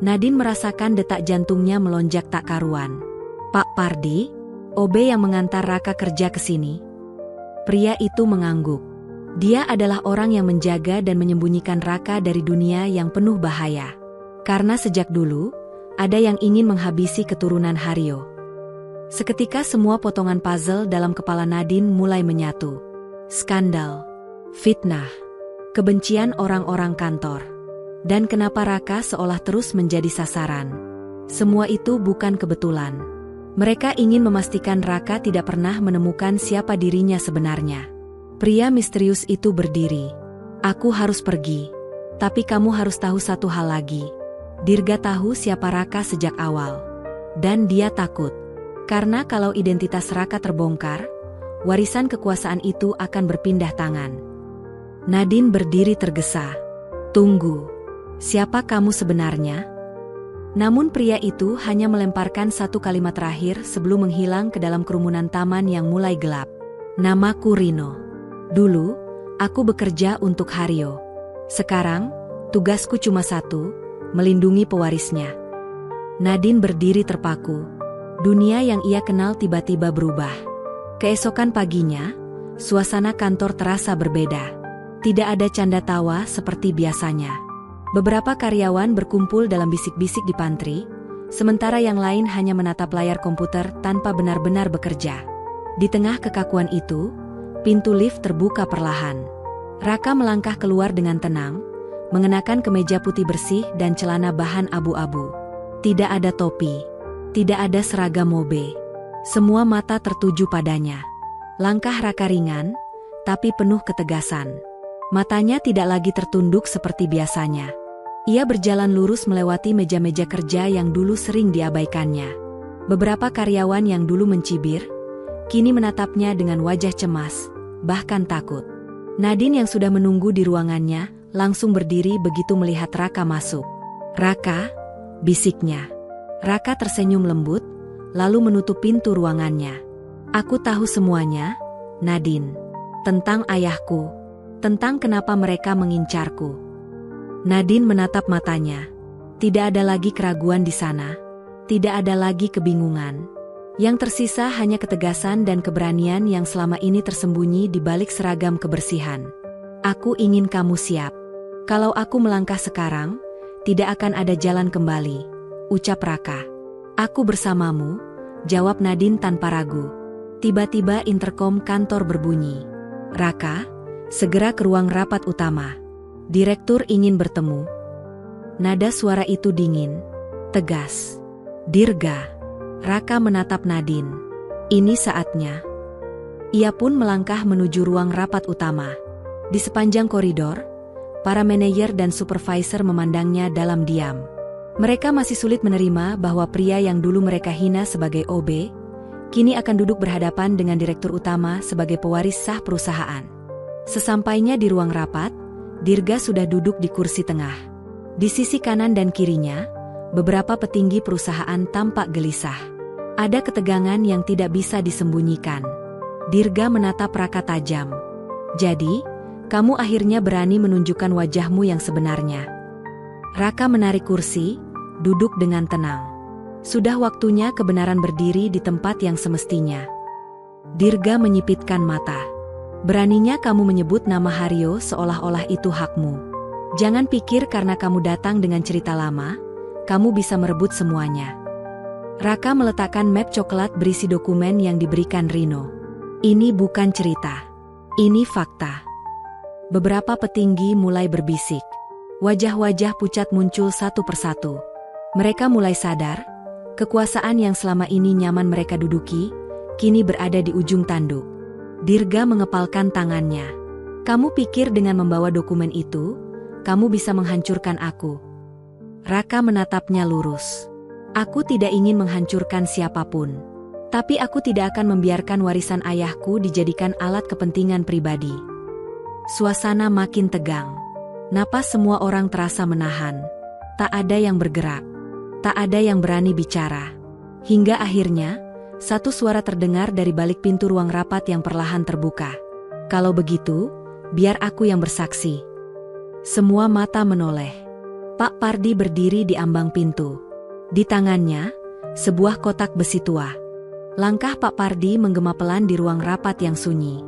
Nadine merasakan detak jantungnya melonjak tak karuan. "Pak Pardi, OB yang mengantar Raka kerja ke sini?" Pria itu mengangguk. Dia adalah orang yang menjaga dan menyembunyikan Raka dari dunia yang penuh bahaya. Karena sejak dulu, ada yang ingin menghabisi keturunan Haryo. Seketika semua potongan puzzle dalam kepala Nadine mulai menyatu. Skandal, fitnah, kebencian orang-orang kantor. Dan kenapa Raka seolah terus menjadi sasaran? Semua itu bukan kebetulan. Mereka ingin memastikan Raka tidak pernah menemukan siapa dirinya sebenarnya. Pria misterius itu berdiri. "Aku harus pergi. Tapi kamu harus tahu satu hal lagi. Dirga tahu siapa Raka sejak awal. Dan dia takut. Karena kalau identitas Raka terbongkar, warisan kekuasaan itu akan berpindah tangan. Nadine berdiri tergesa. Tunggu. Siapa kamu sebenarnya? Namun pria itu hanya melemparkan satu kalimat terakhir sebelum menghilang ke dalam kerumunan taman yang mulai gelap. Namaku Rino. Dulu, aku bekerja untuk Haryo. Sekarang, tugasku cuma satu, melindungi pewarisnya. Nadine berdiri terpaku. Dunia yang ia kenal tiba-tiba berubah. Keesokan paginya, suasana kantor terasa berbeda. Tidak ada canda tawa seperti biasanya. Beberapa karyawan berkumpul dalam bisik-bisik di pantry, sementara yang lain hanya menatap layar komputer tanpa benar-benar bekerja. Di tengah kekakuan itu, pintu lift terbuka perlahan. Raka melangkah keluar dengan tenang, mengenakan kemeja putih bersih dan celana bahan abu-abu. Tidak ada topi, tidak ada seragam mobe. Semua mata tertuju padanya. Langkah Raka ringan, tapi penuh ketegasan. Matanya tidak lagi tertunduk seperti biasanya. Ia berjalan lurus melewati meja-meja kerja yang dulu sering diabaikannya. Beberapa karyawan yang dulu mencibir, kini menatapnya dengan wajah cemas, bahkan takut. Nadine yang sudah menunggu di ruangannya, langsung berdiri begitu melihat Raka masuk. "Raka," bisiknya. Raka tersenyum lembut, lalu menutup pintu ruangannya. "Aku tahu semuanya, Nadine. Tentang ayahku. Tentang kenapa mereka mengincarku." Nadine menatap matanya. Tidak ada lagi keraguan di sana. Tidak ada lagi kebingungan. Yang tersisa hanya ketegasan dan keberanian yang selama ini tersembunyi di balik seragam kebersihan. "Aku ingin kamu siap. Kalau aku melangkah sekarang, tidak akan ada jalan kembali," ucap Raka. "Aku bersamamu," jawab Nadine tanpa ragu. Tiba-tiba interkom kantor berbunyi. "Raka, segera ke ruang rapat utama. Direktur ingin bertemu." Nada suara itu dingin, tegas. "Dirga." Raka menatap Nadine. "Ini saatnya." Ia pun melangkah menuju ruang rapat utama. Di sepanjang koridor, para manajer dan supervisor memandangnya dalam diam. Mereka masih sulit menerima bahwa pria yang dulu mereka hina sebagai OB, kini akan duduk berhadapan dengan direktur utama sebagai pewaris sah perusahaan. Sesampainya di ruang rapat, Dirga sudah duduk di kursi tengah. Di sisi kanan dan kirinya, beberapa petinggi perusahaan tampak gelisah. Ada ketegangan yang tidak bisa disembunyikan. Dirga menatap Raka tajam. "Jadi, kamu akhirnya berani menunjukkan wajahmu yang sebenarnya." Raka menarik kursi, duduk dengan tenang. Sudah waktunya kebenaran berdiri di tempat yang semestinya. Dirga menyipitkan mata. "Beraninya kamu menyebut nama Haryo seolah-olah itu hakmu. Jangan pikir karena kamu datang dengan cerita lama, kamu bisa merebut semuanya." Raka meletakkan map coklat berisi dokumen yang diberikan Rino. "Ini bukan cerita. Ini fakta." Beberapa petinggi mulai berbisik. Wajah-wajah pucat muncul satu persatu. Mereka mulai sadar, kekuasaan yang selama ini nyaman mereka duduki, kini berada di ujung tanduk. Dirga mengepalkan tangannya. "Kamu pikir dengan membawa dokumen itu, kamu bisa menghancurkan aku?" Raka menatapnya lurus. "Aku tidak ingin menghancurkan siapapun. Tapi aku tidak akan membiarkan warisan ayahku dijadikan alat kepentingan pribadi." Suasana makin tegang. Napas semua orang terasa menahan. Tak ada yang bergerak. Tak ada yang berani bicara. Hingga akhirnya, satu suara terdengar dari balik pintu ruang rapat yang perlahan terbuka. "Kalau begitu, biar aku yang bersaksi." Semua mata menoleh. Pak Pardi berdiri di ambang pintu. Di tangannya, sebuah kotak besi tua. Langkah Pak Pardi menggema pelan di ruang rapat yang sunyi.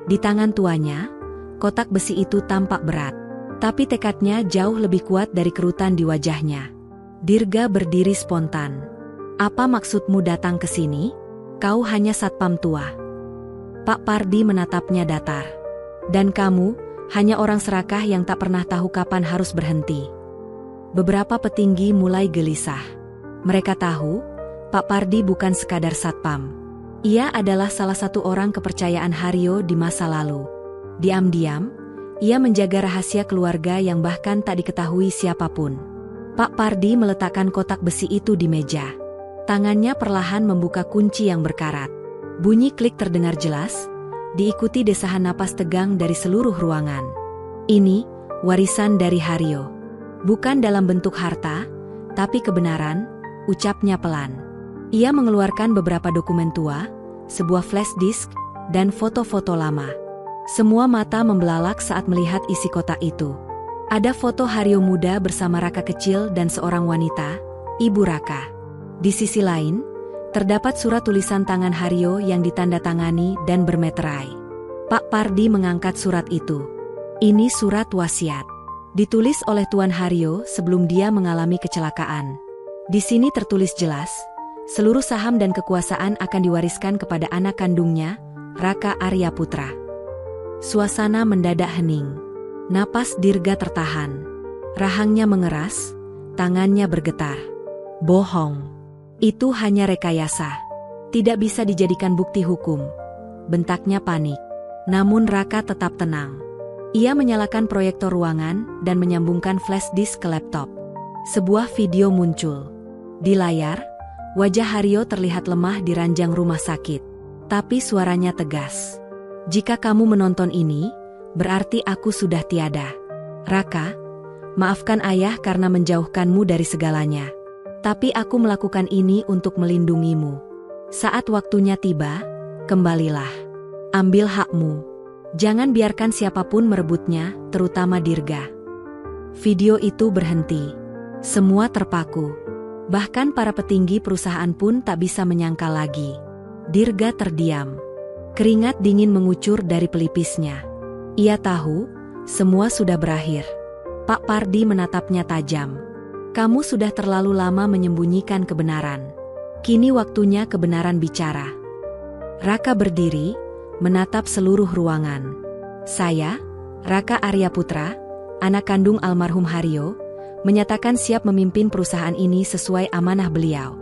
Di tangan tuanya, kotak besi itu tampak berat. Tapi tekadnya jauh lebih kuat dari kerutan di wajahnya. Dirga berdiri spontan. "Apa maksudmu datang ke sini? Kau hanya satpam tua." Pak Pardi menatapnya datar. "Dan kamu, hanya orang serakah yang tak pernah tahu kapan harus berhenti." Beberapa petinggi mulai gelisah. Mereka tahu, Pak Pardi bukan sekadar satpam. Ia adalah salah satu orang kepercayaan Haryo di masa lalu. Diam-diam, ia menjaga rahasia keluarga yang bahkan tak diketahui siapapun. Pak Pardi meletakkan kotak besi itu di meja. Tangannya perlahan membuka kunci yang berkarat. Bunyi klik terdengar jelas, diikuti desahan napas tegang dari seluruh ruangan. Ini warisan dari Haryo. Bukan dalam bentuk harta, tapi kebenaran, ucapnya pelan. Ia mengeluarkan beberapa dokumen tua, sebuah flash disk, dan foto-foto lama. Semua mata membelalak saat melihat isi kotak itu. Ada foto Haryo muda bersama Raka kecil dan seorang wanita, Ibu Raka. Di sisi lain, terdapat surat tulisan tangan Haryo yang ditandatangani dan bermeterai. Pak Pardi mengangkat surat itu. Ini surat wasiat. Ditulis oleh Tuan Haryo sebelum dia mengalami kecelakaan. Di sini tertulis jelas, seluruh saham dan kekuasaan akan diwariskan kepada anak kandungnya, Raka Arya Putra. Suasana mendadak hening. Napas Dirga tertahan. Rahangnya mengeras, tangannya bergetar. Bohong. Itu hanya rekayasa. Tidak bisa dijadikan bukti hukum. Bentaknya panik. Namun Raka tetap tenang. Ia menyalakan proyektor ruangan dan menyambungkan flash disk ke laptop. Sebuah video muncul. Di layar, wajah Haryo terlihat lemah di ranjang rumah sakit. Tapi suaranya tegas. Jika kamu menonton ini, berarti aku sudah tiada. Raka, maafkan ayah karena menjauhkanmu dari segalanya. Tapi aku melakukan ini untuk melindungimu. Saat waktunya tiba, kembalilah. Ambil hakmu. Jangan biarkan siapapun merebutnya, terutama Dirga. Video itu berhenti. Semua terpaku. Bahkan para petinggi perusahaan pun tak bisa menyangkal lagi. Dirga terdiam. Keringat dingin mengucur dari pelipisnya. Ia tahu, semua sudah berakhir. Pak Pardi menatapnya tajam. Kamu sudah terlalu lama menyembunyikan kebenaran. Kini waktunya kebenaran bicara. Raka berdiri, menatap seluruh ruangan. Saya, Raka Arya Putra, anak kandung almarhum Haryo, menyatakan siap memimpin perusahaan ini sesuai amanah beliau.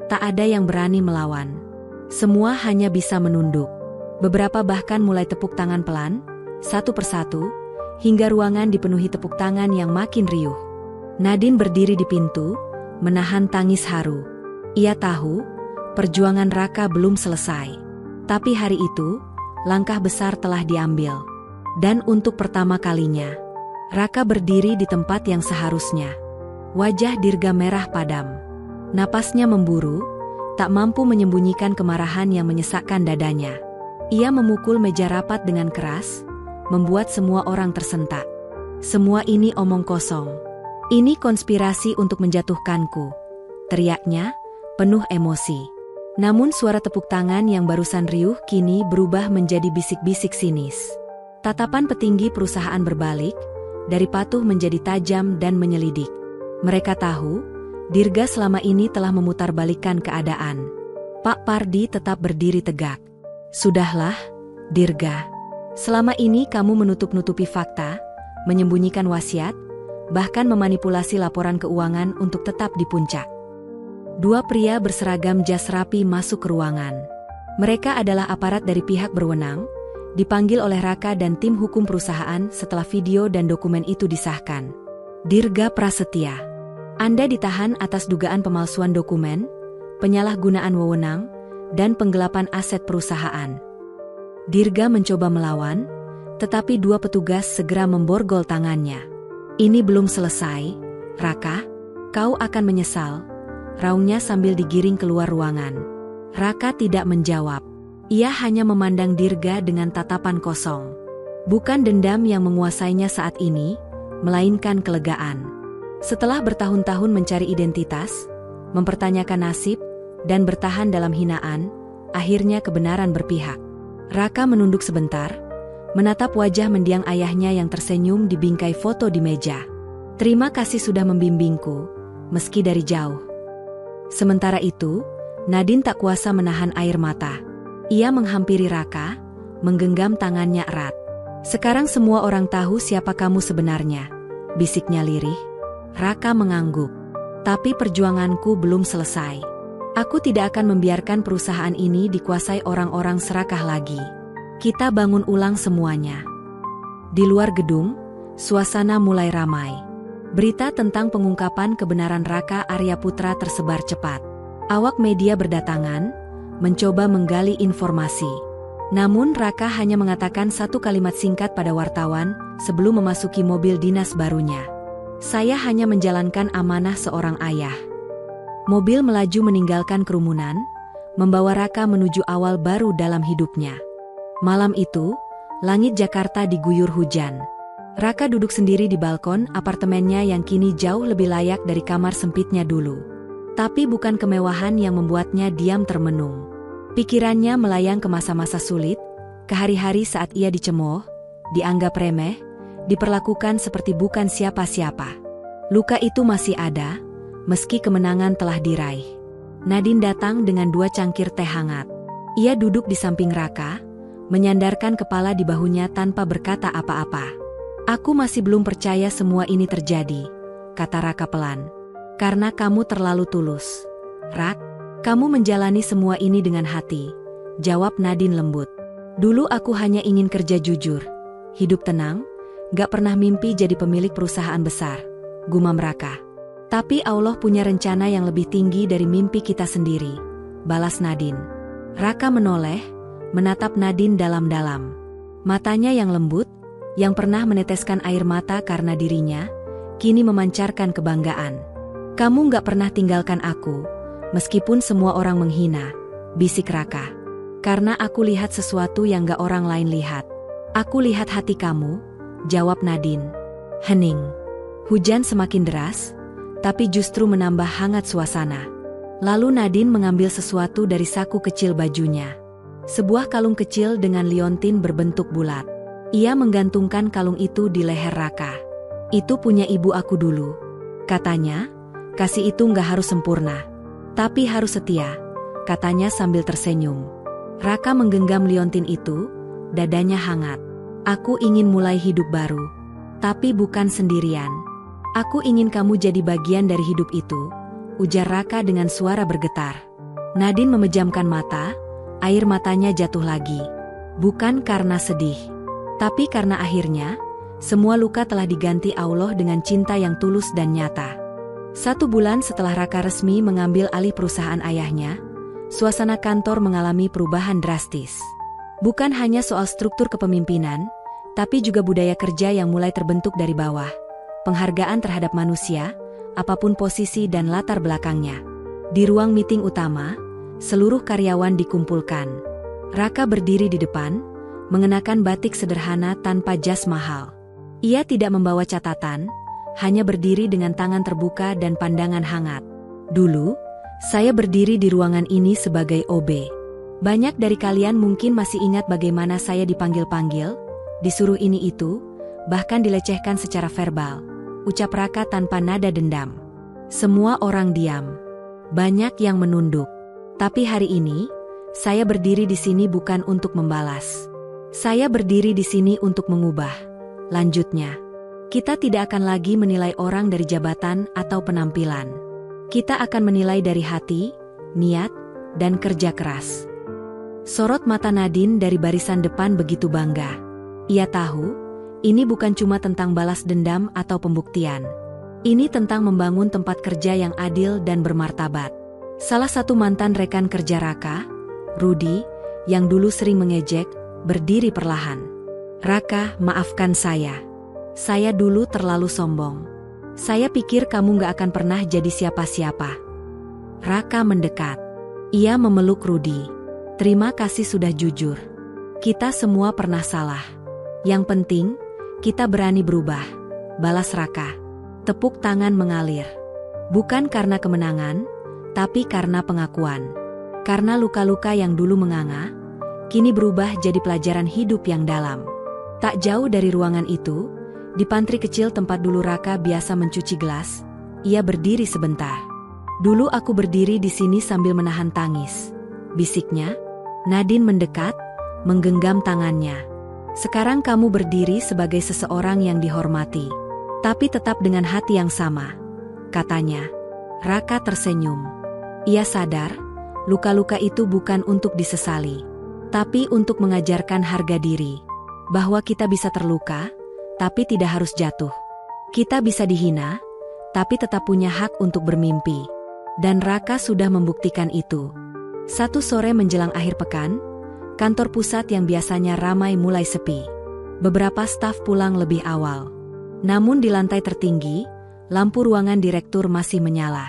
Tak ada yang berani melawan. Semua hanya bisa menunduk. Beberapa bahkan mulai tepuk tangan pelan, satu persatu, hingga ruangan dipenuhi tepuk tangan yang makin riuh. Nadine berdiri di pintu, menahan tangis haru. Ia tahu, perjuangan Raka belum selesai. Tapi hari itu, langkah besar telah diambil. Dan untuk pertama kalinya, Raka berdiri di tempat yang seharusnya. Wajah Dirga merah padam. Napasnya memburu, tak mampu menyembunyikan kemarahan yang menyesakkan dadanya. Ia memukul meja rapat dengan keras, membuat semua orang tersentak. Semua ini omong kosong. Ini konspirasi untuk menjatuhkanku, teriaknya, penuh emosi. Namun suara tepuk tangan yang barusan riuh kini berubah menjadi bisik-bisik sinis. Tatapan petinggi perusahaan berbalik, dari patuh menjadi tajam dan menyelidik. Mereka tahu, Dirga selama ini telah memutarbalikkan keadaan. Pak Pardi tetap berdiri tegak. Sudahlah, Dirga. Selama ini kamu menutup-nutupi fakta, menyembunyikan wasiat, bahkan memanipulasi laporan keuangan untuk tetap di puncak. Dua pria berseragam jas rapi masuk ke ruangan. Mereka adalah aparat dari pihak berwenang, dipanggil oleh Raka dan tim hukum perusahaan setelah video dan dokumen itu disahkan. Dirga Prasetya, Anda ditahan atas dugaan pemalsuan dokumen, penyalahgunaan wewenang, dan penggelapan aset perusahaan. Dirga mencoba melawan, tetapi dua petugas segera memborgol tangannya. Ini belum selesai, Raka, kau akan menyesal, raungnya sambil digiring keluar ruangan. Raka tidak menjawab. Ia hanya memandang Dirga dengan tatapan kosong. Bukan dendam yang menguasainya saat ini, melainkan kelegaan. Setelah bertahun-tahun mencari identitas, mempertanyakan nasib, dan bertahan dalam hinaan, akhirnya kebenaran berpihak. Raka menunduk sebentar, menatap wajah mendiang ayahnya yang tersenyum di bingkai foto di meja. Terima kasih sudah membimbingku, meski dari jauh. Sementara itu, Nadine tak kuasa menahan air mata. Ia menghampiri Raka, menggenggam tangannya erat. Sekarang semua orang tahu siapa kamu sebenarnya, bisiknya lirih. Raka mengangguk. Tapi perjuanganku belum selesai. Aku tidak akan membiarkan perusahaan ini dikuasai orang-orang serakah lagi. Kita bangun ulang semuanya. Di luar gedung, suasana mulai ramai. Berita tentang pengungkapan kebenaran Raka Aryaputra tersebar cepat. Awak media berdatangan, mencoba menggali informasi. Namun Raka hanya mengatakan satu kalimat singkat pada wartawan sebelum memasuki mobil dinas barunya. "Saya hanya menjalankan amanah seorang ayah." Mobil melaju meninggalkan kerumunan, membawa Raka menuju awal baru dalam hidupnya. Malam itu, langit Jakarta diguyur hujan. Raka duduk sendiri di balkon apartemennya yang kini jauh lebih layak dari kamar sempitnya dulu. Tapi bukan kemewahan yang membuatnya diam termenung. Pikirannya melayang ke masa-masa sulit, ke hari-hari saat ia dicemooh, dianggap remeh, diperlakukan seperti bukan siapa-siapa. Luka itu masih ada, meski kemenangan telah diraih. Nadine datang dengan 2 cangkir teh hangat. Ia duduk di samping Raka, menyandarkan kepala di bahunya tanpa berkata apa-apa. "Aku masih belum percaya semua ini terjadi," kata Raka pelan. "Karena kamu terlalu tulus." "Rak, kamu menjalani semua ini dengan hati," jawab Nadine lembut. "Dulu aku hanya ingin kerja jujur, hidup tenang, gak pernah mimpi jadi pemilik perusahaan besar," gumam Raka. "Tapi Allah punya rencana yang lebih tinggi dari mimpi kita sendiri," balas Nadine. Raka menoleh, menatap Nadine dalam-dalam. Matanya yang lembut, yang pernah meneteskan air mata karena dirinya, kini memancarkan kebanggaan. "Kamu gak pernah tinggalkan aku, meskipun semua orang menghina," bisik Raka. "Karena aku lihat sesuatu yang gak orang lain lihat." "Aku lihat hati kamu," jawab Nadine. Hening. Hujan semakin deras, tapi justru menambah hangat suasana. Lalu Nadine mengambil sesuatu dari saku kecil bajunya. Sebuah kalung kecil dengan liontin berbentuk bulat. Ia menggantungkan kalung itu di leher Raka. "Itu punya ibu aku dulu," katanya. "Kasih itu gak harus sempurna, tapi harus setia," katanya sambil tersenyum. Raka menggenggam liontin itu, dadanya hangat. "Aku ingin mulai hidup baru, tapi bukan sendirian. Aku ingin kamu jadi bagian dari hidup itu," ujar Raka dengan suara bergetar. Nadine memejamkan mata, air matanya jatuh lagi. Bukan karena sedih, tapi karena akhirnya, semua luka telah diganti Allah dengan cinta yang tulus dan nyata. 1 bulan setelah Raka resmi mengambil alih perusahaan ayahnya, suasana kantor mengalami perubahan drastis. Bukan hanya soal struktur kepemimpinan, tapi juga budaya kerja yang mulai terbentuk dari bawah. Penghargaan terhadap manusia, apapun posisi dan latar belakangnya. Di ruang meeting utama, seluruh karyawan dikumpulkan. Raka berdiri di depan, mengenakan batik sederhana tanpa jas mahal. Ia tidak membawa catatan, hanya berdiri dengan tangan terbuka dan pandangan hangat. "Dulu, saya berdiri di ruangan ini sebagai OB. Banyak dari kalian mungkin masih ingat bagaimana saya dipanggil-panggil, disuruh ini itu, bahkan dilecehkan secara verbal," ucap Raka tanpa nada dendam. Semua orang diam. Banyak yang menunduk. "Tapi hari ini, saya berdiri di sini bukan untuk membalas. Saya berdiri di sini untuk mengubah," lanjutnya. "Kita tidak akan lagi menilai orang dari jabatan atau penampilan. Kita akan menilai dari hati, niat, dan kerja keras." Sorot mata Nadine dari barisan depan begitu bangga. Ia tahu, ini bukan cuma tentang balas dendam atau pembuktian. Ini tentang membangun tempat kerja yang adil dan bermartabat. Salah satu mantan rekan kerja Raka, Rudy, yang dulu sering mengejek, berdiri perlahan. "Raka, maafkan saya. Saya dulu terlalu sombong. Saya pikir kamu gak akan pernah jadi siapa-siapa." Raka mendekat. Ia memeluk Rudy. "Terima kasih sudah jujur. Kita semua pernah salah. Yang penting, kita berani berubah," balas Raka. Tepuk tangan mengalir. Bukan karena kemenangan, tapi karena pengakuan. Karena luka-luka yang dulu menganga, kini berubah jadi pelajaran hidup yang dalam. Tak jauh dari ruangan itu, di pantry kecil tempat dulu Raka biasa mencuci gelas, ia berdiri sebentar. "Dulu aku berdiri di sini sambil menahan tangis," bisiknya. Nadine mendekat, menggenggam tangannya. "Sekarang kamu berdiri sebagai seseorang yang dihormati, tapi tetap dengan hati yang sama," katanya. Raka tersenyum. Ia sadar, luka-luka itu bukan untuk disesali, tapi untuk mengajarkan harga diri. Bahwa kita bisa terluka, tapi tidak harus jatuh. Kita bisa dihina, tapi tetap punya hak untuk bermimpi. Dan Raka sudah membuktikan itu. Satu sore menjelang akhir pekan, kantor pusat yang biasanya ramai mulai sepi. Beberapa staf pulang lebih awal. Namun di lantai tertinggi, lampu ruangan direktur masih menyala.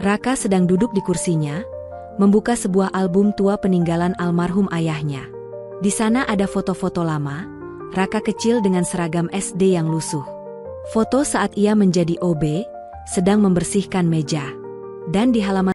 Raka sedang duduk di kursinya, membuka sebuah album tua peninggalan almarhum ayahnya. Di sana ada foto-foto lama, Raka kecil dengan seragam SD yang lusuh. Foto saat ia menjadi OB, sedang membersihkan meja. Dan di halaman